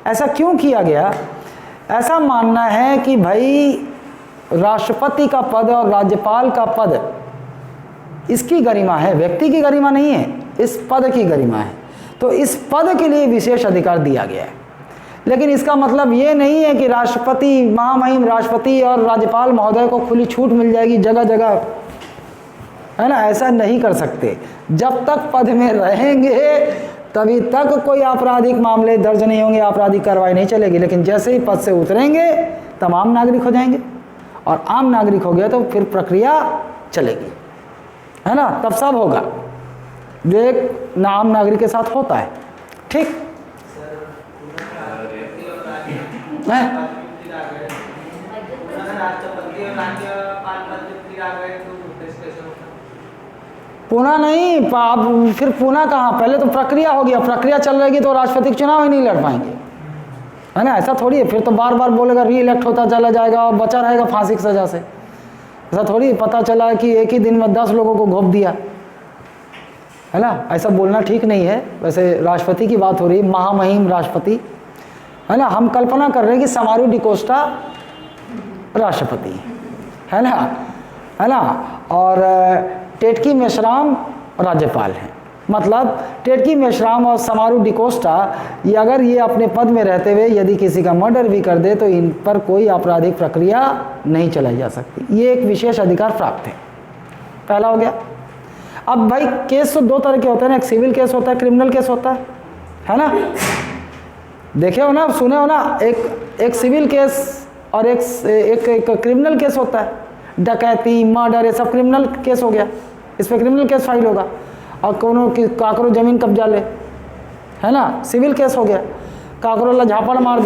ऐसा क्यों किया गया? ऐसा मानना है कि भाई राष्ट्रपति का पद और राज्यपाल का पद, इसकी गरिमा है, व्यक्ति की गरिमा नहीं है, इस पद की गरिमा है। तो इस पद के लिए विशेष अधिकार दिया गया है। लेकिन इसका मतलब ये नहीं है कि राष्ट्रपति, महामहिम राष्ट्रपति और राज्यपाल महोदय को खुली छूट मिल जाएगी जगह जगह, है ना, ऐसा नहीं कर सकते। जब तक पद में रहेंगे तभी तक कोई आपराधिक मामले दर्ज नहीं होंगे, आपराधिक कार्रवाई नहीं चलेगी। लेकिन जैसे ही पद से उतरेंगे तमाम नागरिक हो जाएंगे, और आम नागरिक हो गया तो फिर प्रक्रिया चलेगी, है ना, तब सब होगा जो एक आम नागरिक के साथ होता है, ठीक है। पुनः नहीं, आप फिर पुनः कहाँ, पहले तो प्रक्रिया होगी, अब प्रक्रिया चल रहेगी तो राष्ट्रपति चुनाव ही नहीं लड़ पाएंगे, है ना। ऐसा थोड़ी है, फिर तो बार बार बोलेगा री इलेक्ट होता चला जाएगा और बचा रहेगा फांसी की सज़ा से। ऐसा थोड़ी पता चला कि एक ही दिन में 10 लोगों को घोप दिया, है ना। ऐसा बोलना ठीक नहीं है। वैसे राष्ट्रपति की बात हो रही, महामहिम राष्ट्रपति, है ना। हम कल्पना कर रहे हैं कि समारू डिकोस्टा राष्ट्रपति, है ना। और टेटकी मेश्राम राज्यपाल हैं। मतलब टेटकी मेश्राम और समारू डिकोस्टा ये अगर ये अपने पद में रहते हुए यदि किसी का मर्डर भी कर दे तो इन पर कोई आपराधिक प्रक्रिया नहीं चलाई जा सकती। ये एक विशेष अधिकार प्राप्त है। पहला हो गया। अब भाई केस तो 2 तरह के होते हैं ना, एक सिविल केस होता है, क्रिमिनल केस होता है ना। देखे हो ना, सुने हो ना, एक सिविल केस और एक क्रिमिनल केस होता है। डकैती, मर्डर, ये सब क्रिमिनल केस हो गया, इस पर क्रिमिनल केस फाइल होगा। और काकरो जमीन कब्जा ले, है ना, सिविल केस हो गया। काकरो ला झापड़ मार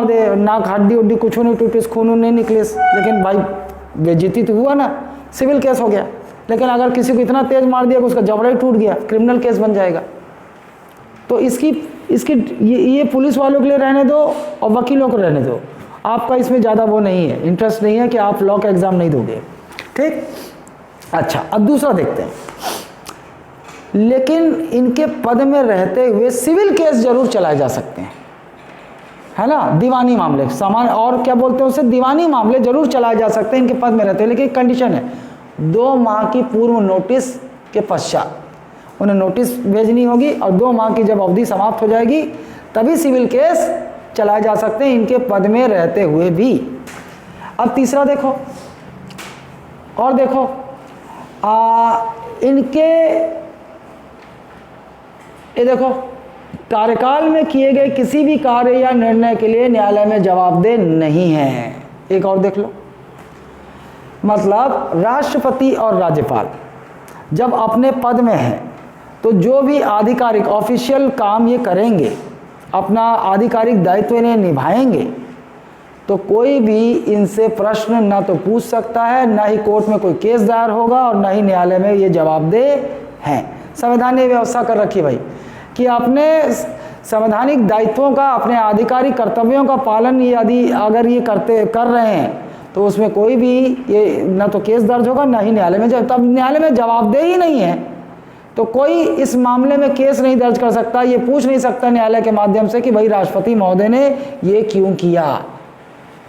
दे, नाक हड्डी उड्डी कुछ नहीं टूटिस, खून नहीं निकलिस, लेकिन भाई बेइज्जती तो हुआ ना, सिविल केस हो गया। लेकिन अगर किसी को इतना तेज मार दिया कि उसका जबड़ा ही टूट गया, क्रिमिनल केस बन जाएगा। तो इसकी ये पुलिस वालों के लिए रहने दो और वकीलों को रहने दो। आपका इसमें ज़्यादा वो नहीं है, इंटरेस्ट नहीं है कि आप लॉ का एग्ज़ाम नहीं दोगे, ठीक। अच्छा, अब दूसरा देखते हैं। लेकिन इनके पद में रहते हुए सिविल केस जरूर चलाए जा सकते हैं, है ना, दीवानी मामले सामान्य, और क्या बोलते हैं उसे, दीवानी मामले जरूर चलाए जा सकते हैं इनके पद में रहते हुए। लेकिन कंडीशन है 2 माह की पूर्व नोटिस के पश्चात उन्हें नोटिस भेजनी होगी, और 2 माह की जब अवधि समाप्त हो जाएगी तभी सिविल केस चलाए जा सकते हैं इनके पद में रहते हुए भी। अब तीसरा देखो, और देखो इनके ये देखो, कार्यकाल में किए गए किसी भी कार्य या निर्णय के लिए न्यायालय में जवाबदेह नहीं है। एक और देख लो, मतलब राष्ट्रपति और राज्यपाल जब अपने पद में हैं तो जो भी आधिकारिक ऑफिशियल काम ये करेंगे, अपना आधिकारिक दायित्व इन्हें निभाएंगे, तो कोई भी इनसे प्रश्न ना तो पूछ सकता है, ना ही कोर्ट में कोई केस दायर होगा, और ना ही न्यायालय में ये जवाबदेह हैं। संविधान ने व्यवस्था कर रखी भाई कि अपने संवैधानिक दायित्वों का, अपने आधिकारिक कर्तव्यों का पालन यदि अगर ये कर रहे हैं तो उसमें कोई भी ये ना तो केस दर्ज होगा, ना ही न्यायालय में। तब न्यायालय में जवाबदेह ही नहीं है तो कोई इस मामले में केस नहीं दर्ज कर सकता, ये पूछ नहीं सकता न्यायालय के माध्यम से कि भाई राष्ट्रपति महोदय ने ये क्यों किया,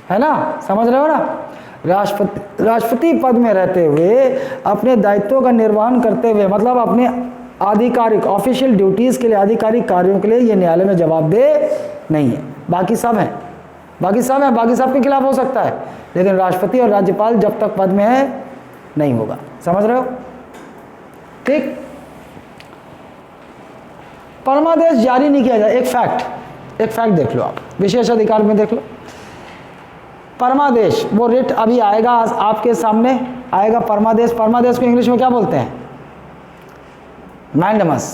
है ना, समझ रहे हो ना। राष्ट्रपति पद में रहते हुए अपने दायित्वों का निर्वहन करते हुए, मतलब अपने आधिकारिक ऑफिशियल ड्यूटीज़ के लिए, आधिकारिक कार्यों के लिए ये न्यायालय में जवाबदेह नहीं है। बाकी सब हैं, बाकी सब के खिलाफ हो सकता है, लेकिन राष्ट्रपति और राज्यपाल जब तक पद में है नहीं होगा। समझ रहे हो, ठीक। परमादेश जारी नहीं किया जाए। एक फैक्ट देख लो आप, विशेष अधिकार में देख लो। परमादेश, वो रिट अभी आएगा आपके सामने आएगा। परमादेश को इंग्लिश में क्या बोलते हैं? मैंडमस,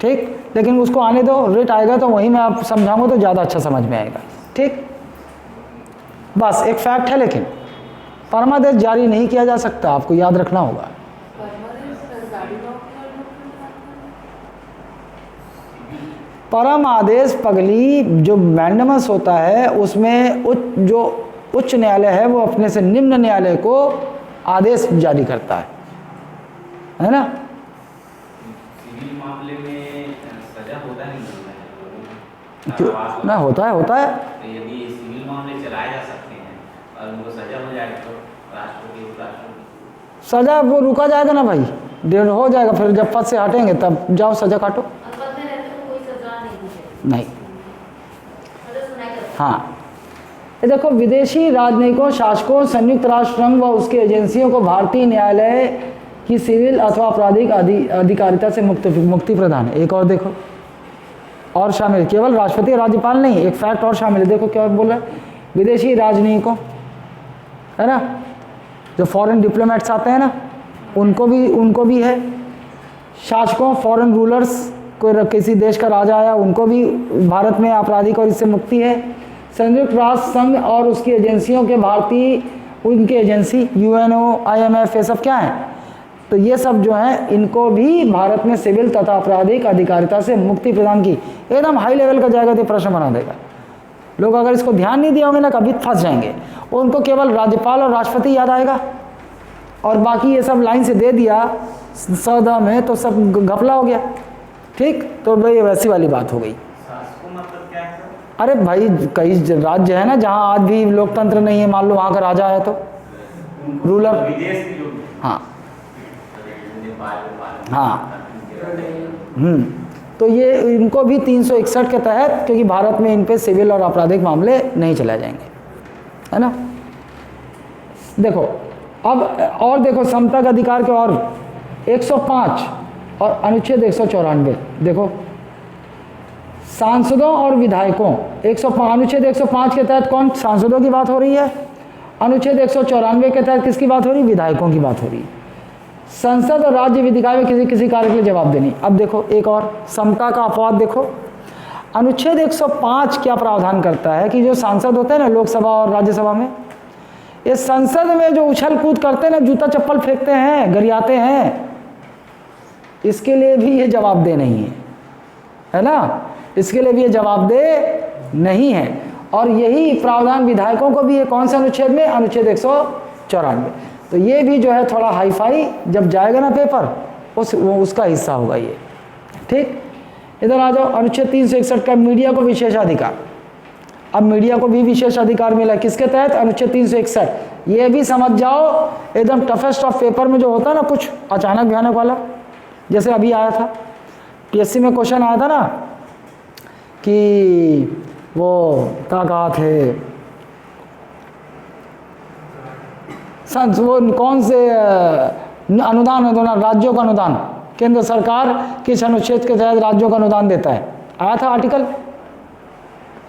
ठीक। लेकिन उसको आने दो, रिट आएगा तो वहीं मैं आप समझाऊंगा तो ज़्यादा अच्छा समझ में आएगा, ठीक। बस एक फैक्ट है, लेकिन परमादेश जारी नहीं किया जा सकता, आपको याद रखना होगा। परम आदेश पगली जो मैंडमस होता है उसमें जो उच्च न्यायालय है वो अपने से निम्न न्यायालय को आदेश जारी करता है ना। सिविल मामले में सजा होता नहीं क्यों ना, होता है। तो यदि सिविल मामले चलाए जा सकते हैं और उनको सजा हो जाए तो राष्ट्रपति सजा वो रुका जाएगा ना भाई, डेढ़ हो जाएगा, फिर जब पद से हटेंगे तब जाओ सजा काटो। नहीं, हाँ, ये देखो, विदेशी राजनयिकों, शासकों, संयुक्त राष्ट्र संघ व उसकी एजेंसियों को भारतीय न्यायालय की सिविल अथवा आपराधिक अधिकारिता से मुक्ति प्रदान है। एक और देखो, और शामिल, केवल राष्ट्रपति और राज्यपाल नहीं, एक फैक्ट और शामिल है। देखो क्या बोल रहा है, विदेशी राजनयिकों, है ना, जो फॉरेन डिप्लोमेट्स आते हैं ना, उनको भी है। शासकों, फॉरेन रूलर्स, कोई किसी देश का राजा आया, उनको भी भारत में आपराधिक और इससे मुक्ति है। संयुक्त राष्ट्र संघ और उसकी एजेंसियों के भारतीय, उनकी एजेंसी यूएनओ, IMF, ये सब क्या है, तो ये सब जो हैं इनको भी भारत में सिविल तथा आपराधिक अधिकारिता से मुक्ति प्रदान की। एकदम हाई लेवल का जाएगा तो प्रश्न बना देगा। लोग अगर इसको ध्यान नहीं दिया होंगे ना, कभी फंस जाएंगे। उनको केवल राज्यपाल और राष्ट्रपति याद आएगा, और बाकी ये सब लाइन से दे दिया सौदा में तो सब घपला हो गया, ठीक। तो भाई वैसी वाली बात हो गई। शासकों मतलब क्या है? अरे भाई कई राज्य है ना जहाँ आज भी लोकतंत्र नहीं है, मान लो वहाँ का राजा है तो रूलर, विदेश की जो हाँ नेपाल हाँ तो ये इनको भी 361 के तहत, क्योंकि भारत में इन पे सिविल और आपराधिक मामले नहीं चलाए जाएंगे, है ना। देखो अब और देखो समता का अधिकार के और 105 और अनुच्छेद 194 देखो, सांसदों और विधायकों 105 अनुच्छेद 105 के तहत कौन, सांसदों की बात हो रही है। अनुच्छेद 194 के तहत किसकी बात हो रही है, विधायकों की बात हो रही है। संसद और राज्य विधिकाय में किसी किसी कार्य के लिए जवाब देनी। अब देखो एक और समता का अपवाद देखो, अनुच्छेद 105 क्या प्रावधान करता है कि जो सांसद होते हैं ना लोकसभा और राज्यसभा में, ये संसद में जो उछल कूद करते हैं ना, जूता चप्पल फेंकते हैं, गरियाते हैं, इसके लिए भी ये जवाबदेह नहीं है ना, इसके लिए भी ये जवाबदेह नहीं है। और यही प्रावधान विधायकों को भी है, कौन से अनुच्छेद में, अनुच्छेद 194। तो ये भी जो है थोड़ा हाई फाई जब जाएगा ना पेपर, उसका हिस्सा होगा ये, ठीक। इधर आ जाओ, अनुच्छेद 361 का मीडिया को विशेषाधिकार। अब मीडिया को भी विशेषाधिकार मिला, किसके तहत, अनुच्छेद 361। ये भी समझ जाओ एकदम टफेस्ट ऑफ पेपर में जो होता है ना कुछ अचानक भयानक वाला, जैसे अभी आया था पीएससी में क्वेश्चन आया था ना कि वो क्या कहा थे, वो कौन से अनुदान राज्यों का अनुदान, केंद्र सरकार किस अनुच्छेद के तहत राज्यों का अनुदान देता है, आया था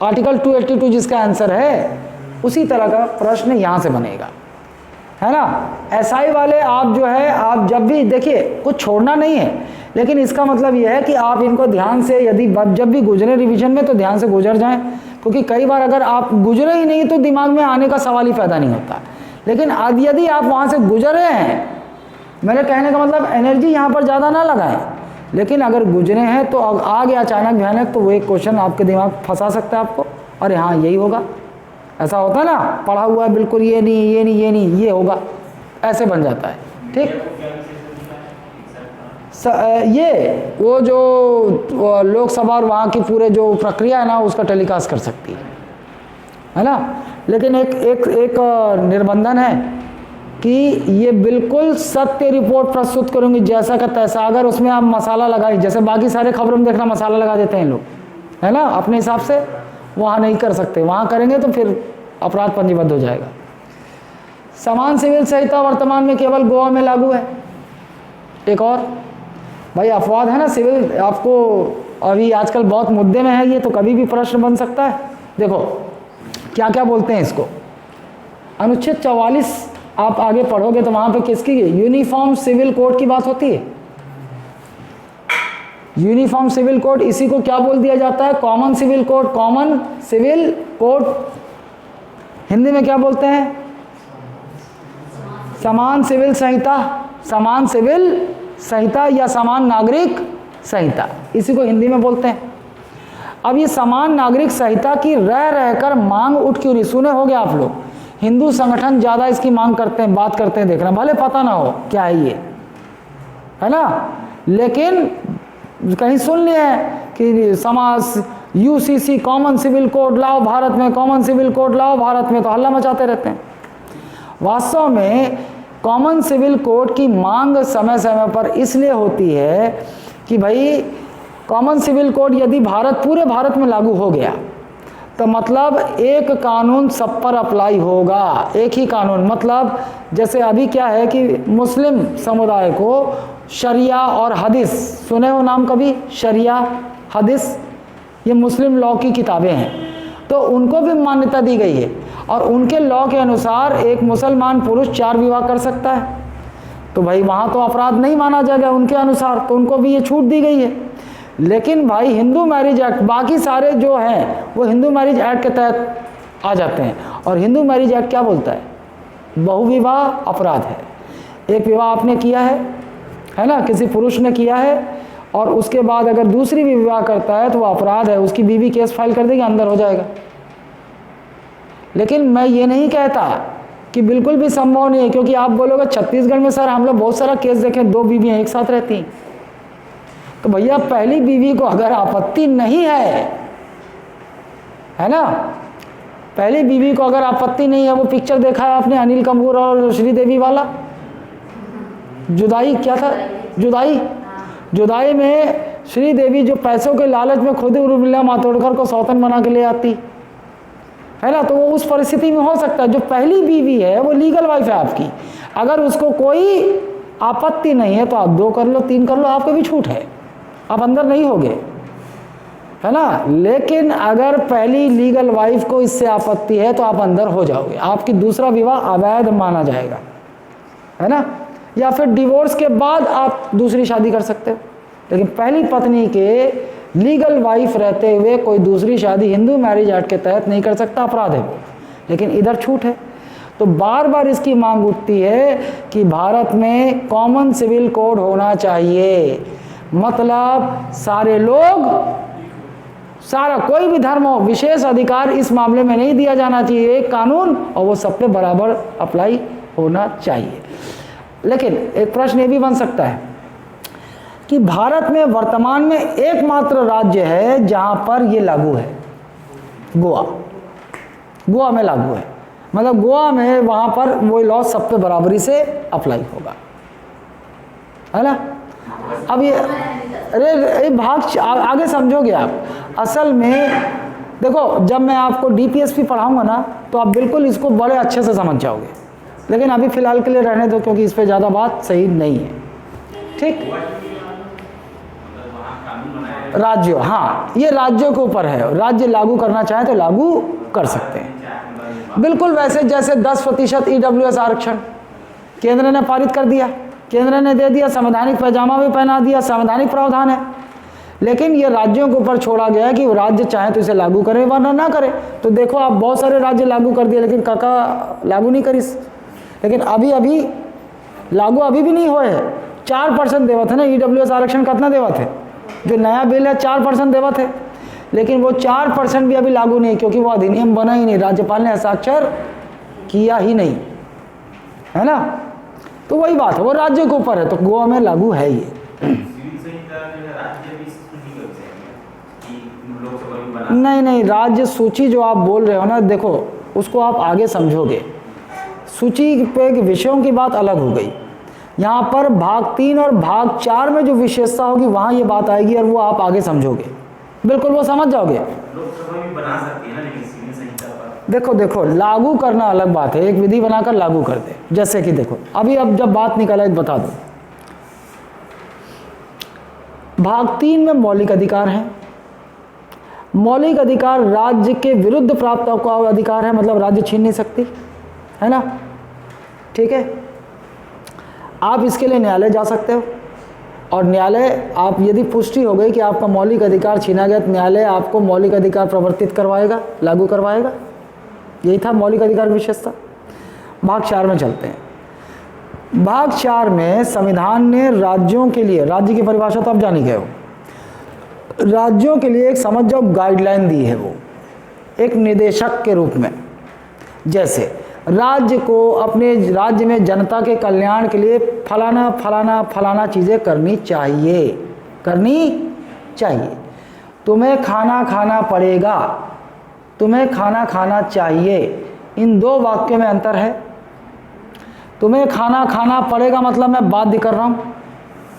आर्टिकल 282 जिसका आंसर है। उसी तरह का प्रश्न यहाँ से बनेगा, है ना। एसआई वाले आप जो है, आप जब भी देखिए कुछ छोड़ना नहीं है, लेकिन इसका मतलब यह है कि आप इनको ध्यान से यदि जब भी गुजरे रिवीजन में तो ध्यान से गुजर जाएं, क्योंकि कई बार अगर आप गुजरे ही नहीं तो दिमाग में आने का सवाल ही पैदा नहीं होता। लेकिन यदि आप वहाँ से गुजरे हैं, मेरे कहने का मतलब एनर्जी यहाँ पर ज़्यादा ना लगाएं, लेकिन अगर गुजरे हैं तो आ गया अचानक भयानक तो वो एक क्वेश्चन आपके दिमाग फंसा सकता है आपको, अरे हाँ यही होगा, ऐसा होता है ना, पढ़ा हुआ है बिल्कुल, ये नहीं ये होगा, ऐसे बन जाता है, ठीक। ये वो जो लोकसभा और वहाँ की पूरे जो प्रक्रिया है ना उसका टेलीकास्ट कर सकती है ना। लेकिन एक निर्बंधन है कि ये बिल्कुल सत्य रिपोर्ट प्रस्तुत करूंगी जैसा का तैसा। अगर उसमें आप मसाला लगाई, जैसे बाकी सारे खबरों में देखना मसाला लगा देते हैं लोग, है ना, अपने हिसाब से, वहाँ नहीं कर सकते, वहाँ करेंगे तो फिर अपराध पंजीबद्ध हो जाएगा। समान सिविल संहिता वर्तमान में केवल गोवा में लागू है। एक और भाई अपवाद है ना सिविल, आपको अभी आजकल बहुत मुद्दे में है ये, तो कभी भी प्रश्न बन सकता है। देखो क्या क्या बोलते हैं इसको, अनुच्छेद 44 आप आगे पढ़ोगे तो वहाँ पे किसकी, यूनिफॉर्म सिविल कोड की बात होती है। यूनिफॉर्म सिविल कोड, इसी को क्या बोल दिया जाता है, common civil code. Common civil code Hindi में क्या बोलते हैं, समान सिविल संहिता, समान सिविल संहिता या समान नागरिक संहिता, इसी को हिंदी में बोलते हैं। अब ये समान नागरिक संहिता की रह रहकर मांग उठ क्यों रही, सुने होंगे आप लोग, हिंदू संगठन ज़्यादा इसकी मांग करते हैं, बात करते हैं, देखना भले पता ना हो क्या है ये, है ना, लेकिन कहीं सुन लिया है कि समाज यूसीसी कॉमन सिविल कोड लाओ भारत में, कॉमन सिविल कोड लाओ भारत में, तो हल्ला मचाते रहते हैं। वास्तव में कॉमन सिविल कोड की मांग समय समय पर इसलिए होती है कि भाई कॉमन सिविल कोड यदि पूरे भारत में लागू हो गया तो मतलब एक कानून सब पर अप्लाई होगा, एक ही कानून। मतलब जैसे अभी क्या है कि मुस्लिम समुदाय को शरिया और हदीस, सुने हो नाम कभी, शरिया हदीस, ये मुस्लिम लॉ की किताबें हैं, तो उनको भी मान्यता दी गई है और उनके लॉ के अनुसार एक मुसलमान पुरुष 4 विवाह कर सकता है। तो भाई वहाँ तो अपराध नहीं माना जाएगा उनके अनुसार, तो उनको भी ये छूट दी गई है। लेकिन भाई हिंदू मैरिज एक्ट, बाकी सारे जो हैं वो हिंदू मैरिज एक्ट के तहत आ जाते हैं। और हिंदू मैरिज एक्ट क्या बोलता है, बहुविवाह अपराध है। एक विवाह आपने किया है ना, किसी पुरुष ने किया है और उसके बाद अगर दूसरी भी विवाह करता है तो वो अपराध है, उसकी बीवी केस फाइल कर देगी, अंदर हो जाएगा। लेकिन मैं ये नहीं कहता कि बिल्कुल भी संभव नहीं है, क्योंकि आप बोलोगे छत्तीसगढ़ में सर हम लोग बहुत सारा केस देखें, 2 बीवियाँ एक साथ रहती हैं। तो भैया पहली बीवी को अगर आपत्ति नहीं है है ना। पहली बीवी को अगर आपत्ति नहीं है, वो पिक्चर देखा है आपने अनिल कपूर और श्रीदेवी वाला, जुदाई, क्या था जुदाई? जुदाई में श्रीदेवी जो पैसों के लालच में खुद उर्मिला मातोंडकर को सौतन बना के ले आती है ना, तो वो उस परिस्थिति में हो सकता है। जो पहली बीवी है वो लीगल वाइफ है आपकी, अगर उसको कोई आपत्ति नहीं है तो आप 2 कर लो, 3 कर लो, आपको भी छूट है, आप अंदर नहीं होगे, है ना। लेकिन अगर पहली लीगल वाइफ को इससे आपत्ति है तो आप अंदर हो जाओगे, आपकी दूसरा विवाह अवैध माना जाएगा, है ना। या फिर डिवोर्स के बाद आप दूसरी शादी कर सकते हो, लेकिन पहली पत्नी के लीगल वाइफ रहते हुए कोई दूसरी शादी हिंदू मैरिज एक्ट के तहत नहीं कर सकता, अपराध है वो। लेकिन इधर छूट है। तो बार बार इसकी मांग उठती है कि भारत में कॉमन सिविल कोड होना चाहिए, मतलब सारे लोग, सारा कोई भी धर्म हो, विशेष अधिकार इस मामले में नहीं दिया जाना चाहिए, एक कानून, और वो सब पे बराबर अप्लाई होना चाहिए। लेकिन एक प्रश्न ये भी बन सकता है कि भारत में वर्तमान में एकमात्र राज्य है जहां पर ये लागू है, गोवा। गोवा में लागू है, मतलब गोवा में वहां पर वो लॉ सब पे बराबरी से अप्लाई होगा, है ना। अब ये अरे भाग आगे समझोगे आप। असल में देखो, जब मैं आपको डीपीएसपी पढ़ाऊंगा ना तो आप बिल्कुल इसको बड़े अच्छे से समझ जाओगे, लेकिन अभी फ़िलहाल के लिए रहने दो, क्योंकि इस पे ज़्यादा बात सही नहीं है, ठीक। राज्यों, हाँ, ये राज्यों के ऊपर है, राज्य लागू करना चाहे तो लागू कर सकते हैं, बिल्कुल वैसे जैसे 10% EWS आरक्षण केंद्र ने पारित कर दिया, केंद्र ने दे दिया, संवैधानिक पैजामा भी पहना दिया, संवैधानिक प्रावधान है। लेकिन ये राज्यों के ऊपर छोड़ा गया है कि राज्य चाहे तो इसे लागू करें वरना ना करें। तो देखो आप, बहुत सारे राज्य लागू कर दिए, लेकिन काका लागू नहीं करी। लेकिन अभी लागू अभी भी नहीं हुए है। 4% देवत है ना, EWS आरक्षण कितना देवत है? जो नया बिल है 4% देवत है, लेकिन वो 4% भी अभी लागू नहीं, क्योंकि वो अधिनियम बना ही नहीं, राज्यपाल ने हस्ताक्षर किया ही नहीं, है ना। तो वही बात है, वो राज्य के ऊपर है, तो गोवा में लागू है ये। नहीं, राज्य सूची जो आप बोल रहे हो ना, देखो उसको आप आगे समझोगे। सूची पे विषयों की बात अलग हो गई, यहाँ पर भाग 3 और भाग 4 में जो विशेषता होगी वहाँ ये बात आएगी, और वो आप आगे समझोगे, बिल्कुल वो समझ जाओगे। लोकसभा भी बना सकती है ना, लेकिन सिविल संहिता पर देखो लागू करना अलग बात है, एक विधि बनाकर लागू कर दे। जैसे कि देखो अभी, अब जब बात निकला बता दो, भाग 3 में मौलिक अधिकार हैं। मौलिक अधिकार राज्य के विरुद्ध प्राप्त का अधिकार है, मतलब राज्य छीन नहीं सकती, है ना, ठीक है। आप इसके लिए न्यायालय जा सकते हो, और न्यायालय, आप यदि पुष्टि हो गई कि आपका मौलिक अधिकार छीना गया, तो न्यायालय आपको मौलिक अधिकार प्रवर्तित करवाएगा, लागू करवाएगा। यही था मौलिक अधिकार की विशेषता। भाग 4 में चलते हैं। भाग 4 में संविधान ने राज्यों के लिए, राज्य की परिभाषा तो आप जान ही गए हो, राज्यों के लिए एक समझ जाओ गाइडलाइन दी है, वो एक निर्देशक के रूप में। जैसे राज्य को अपने राज्य में जनता के कल्याण के लिए फलाना फलाना फलाना चीज़ें करनी चाहिए, करनी चाहिए। तुम्हें खाना खाना पड़ेगा, तुम्हें खाना खाना चाहिए, इन 2 वाक्यों में अंतर है। तुम्हें खाना खाना पड़ेगा मतलब मैं बाध्य कर रहा हूँ,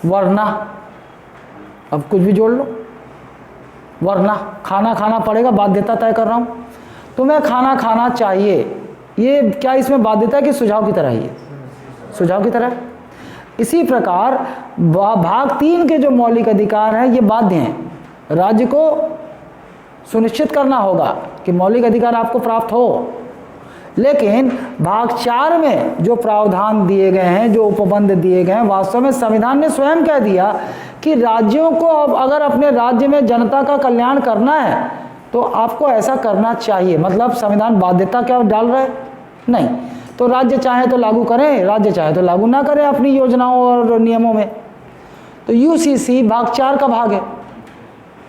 वरना, अब कुछ भी जोड़ लो, वरना खाना खाना पड़ेगा, बाध्यता तय कर रहा हूँ। तुम्हें खाना खाना चाहिए, ये क्या इसमें बाध्यता है कि सुझाव की तरह ही है? सुझाव की तरह। इसी प्रकार भाग 3 के जो मौलिक अधिकार हैं ये बाध्य हैं, राज्य को सुनिश्चित करना होगा कि मौलिक अधिकार आपको प्राप्त हो। लेकिन भाग 4 में जो प्रावधान दिए गए हैं, जो उपबंध दिए गए हैं, वास्तव में संविधान ने स्वयं कह दिया कि राज्यों को अब अगर अपने राज्य में जनता का कल्याण करना है तो आपको ऐसा करना चाहिए। मतलब संविधान बाध्यता क्या डाल रहा है? नहीं। तो राज्य चाहे तो लागू करें, राज्य चाहे तो लागू ना करें अपनी योजनाओं और नियमों में। तो यूसीसी भाग 4 का भाग है,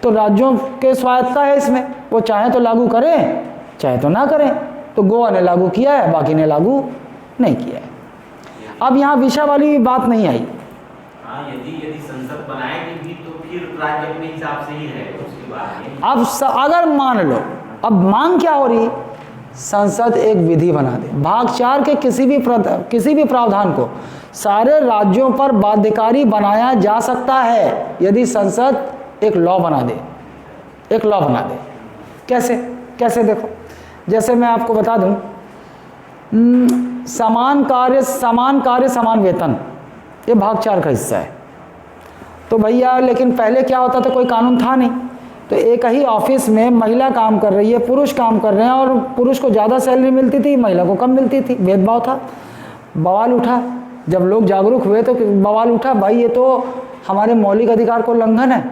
तो राज्यों के स्वायत्ता है इसमें, वो चाहे तो लागू करें चाहे तो ना करें। तो गोवा ने लागू किया है, बाकी ने लागू नहीं किया है। अब यहाँ विषय वाली बात नहीं आई। हाँ, यदि संसद बनाएगी भी तो फिर राज्य अपने हिसाब से ही रहेगा उसके बाद। अब अगर मान लो अब मांग क्या हो रही, संसद एक विधि बना दे, भाग 4 के किसी भी प्रावधान को सारे राज्यों पर बाध्यकारी बनाया जा सकता है यदि संसद एक लॉ बना दे, एक लॉ बना दे। कैसे देखो, जैसे मैं आपको बता दूं, समान कार्य समान वेतन, ये भाग 4 का हिस्सा है। तो भैया लेकिन पहले क्या होता था, कोई कानून था नहीं, तो एक ही ऑफिस में महिला काम कर रही है, पुरुष काम कर रहे हैं, और पुरुष को ज़्यादा सैलरी मिलती थी, महिला को कम मिलती थी, भेदभाव था। बवाल उठा, जब लोग जागरूक हुए तो बवाल उठा, भाई ये तो हमारे मौलिक अधिकार को उल्लंघन है।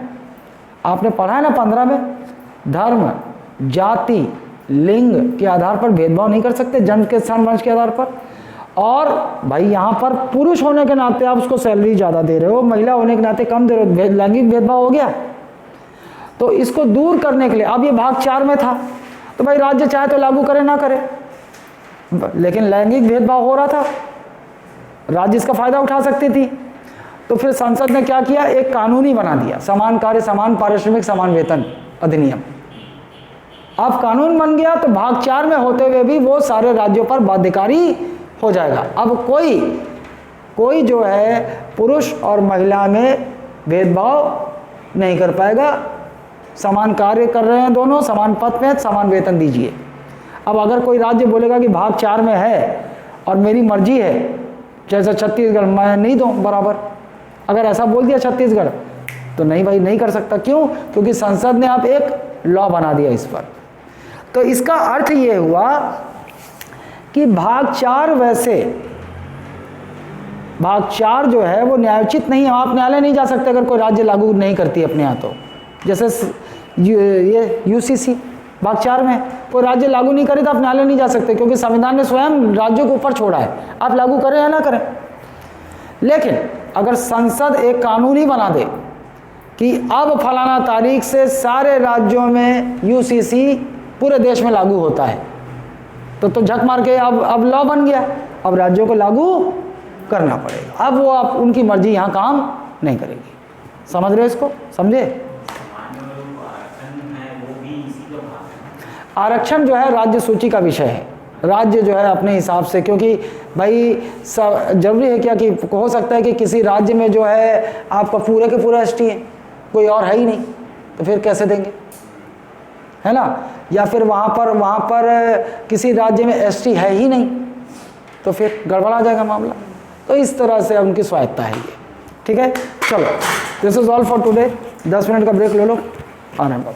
आपने पढ़ा है ना 15 में, धर्म, जाति, लिंग के आधार पर भेदभाव नहीं कर सकते, जन्म के स्थान वंश के आधार पर। और भाई यहाँ पर पुरुष होने के नाते आप उसको सैलरी ज़्यादा दे रहे हो, महिला होने के नाते कम दे रहे हो, लैंगिक भेदभाव हो गया। तो इसको दूर करने के लिए, अब ये भाग 4 में था, तो भाई राज्य चाहे तो लागू करे ना करे, लेकिन लैंगिक भेदभाव हो रहा था, राज्य इसका फायदा उठा सकती थी। तो फिर संसद ने क्या किया, एक कानून ही बना दिया, समान कार्य समान पारिश्रमिक समान वेतन अधिनियम। अब कानून बन गया तो भाग 4 में होते हुए भी वो सारे राज्यों पर बाध्यकारी हो जाएगा। अब कोई जो है पुरुष और महिला में भेदभाव नहीं कर पाएगा, समान कार्य कर रहे हैं दोनों, समान पद पे समान वेतन दीजिए। अब अगर कोई राज्य बोलेगा कि भाग 4 में है और मेरी मर्जी है, जैसे छत्तीसगढ़, मैं नहीं दूँ बराबर, अगर ऐसा बोल दिया छत्तीसगढ़, तो नहीं भाई, नहीं कर सकता। क्यों? क्योंकि संसद ने अब एक लॉ बना दिया इस पर। तो इसका अर्थ ये हुआ कि भाग 4 जो है वो न्यायोचित नहीं है, आप न्यायालय नहीं जा सकते अगर कोई राज्य लागू नहीं करती अपने यहाँ। तो जैसे ये यूसीसी भाग 4 में कोई राज्य लागू नहीं करे तो आप न्यायालय नहीं जा सकते, क्योंकि संविधान ने स्वयं राज्यों के ऊपर छोड़ा है, आप लागू करें या ना करें। लेकिन अगर संसद एक कानून ही बना दे कि अब फलाना तारीख से सारे राज्यों में यूसीसी पूरे देश में लागू होता है, तो झक मार के अब लॉ बन गया, अब राज्यों को लागू करना पड़ेगा। अब वो आप उनकी मर्जी यहाँ काम नहीं करेगी। समझ रहे इसको? समझे? आरक्षण जो है राज्य सूची का विषय है, राज्य जो है अपने हिसाब से, क्योंकि भाई जरूरी है क्या कि हो सकता है कि किसी राज्य में जो है आपका पूरे के पूरा एसटी है, कोई और है ही नहीं, तो फिर कैसे देंगे, है ना? या फिर वहाँ पर किसी राज्य में एसटी है ही नहीं, तो फिर गड़बड़ा जाएगा मामला। तो इस तरह से उनकी स्वायत्ता है ये। ठीक है, चलो, this is all for today. 10 minute का ब्रेक ले लो, आने बाद।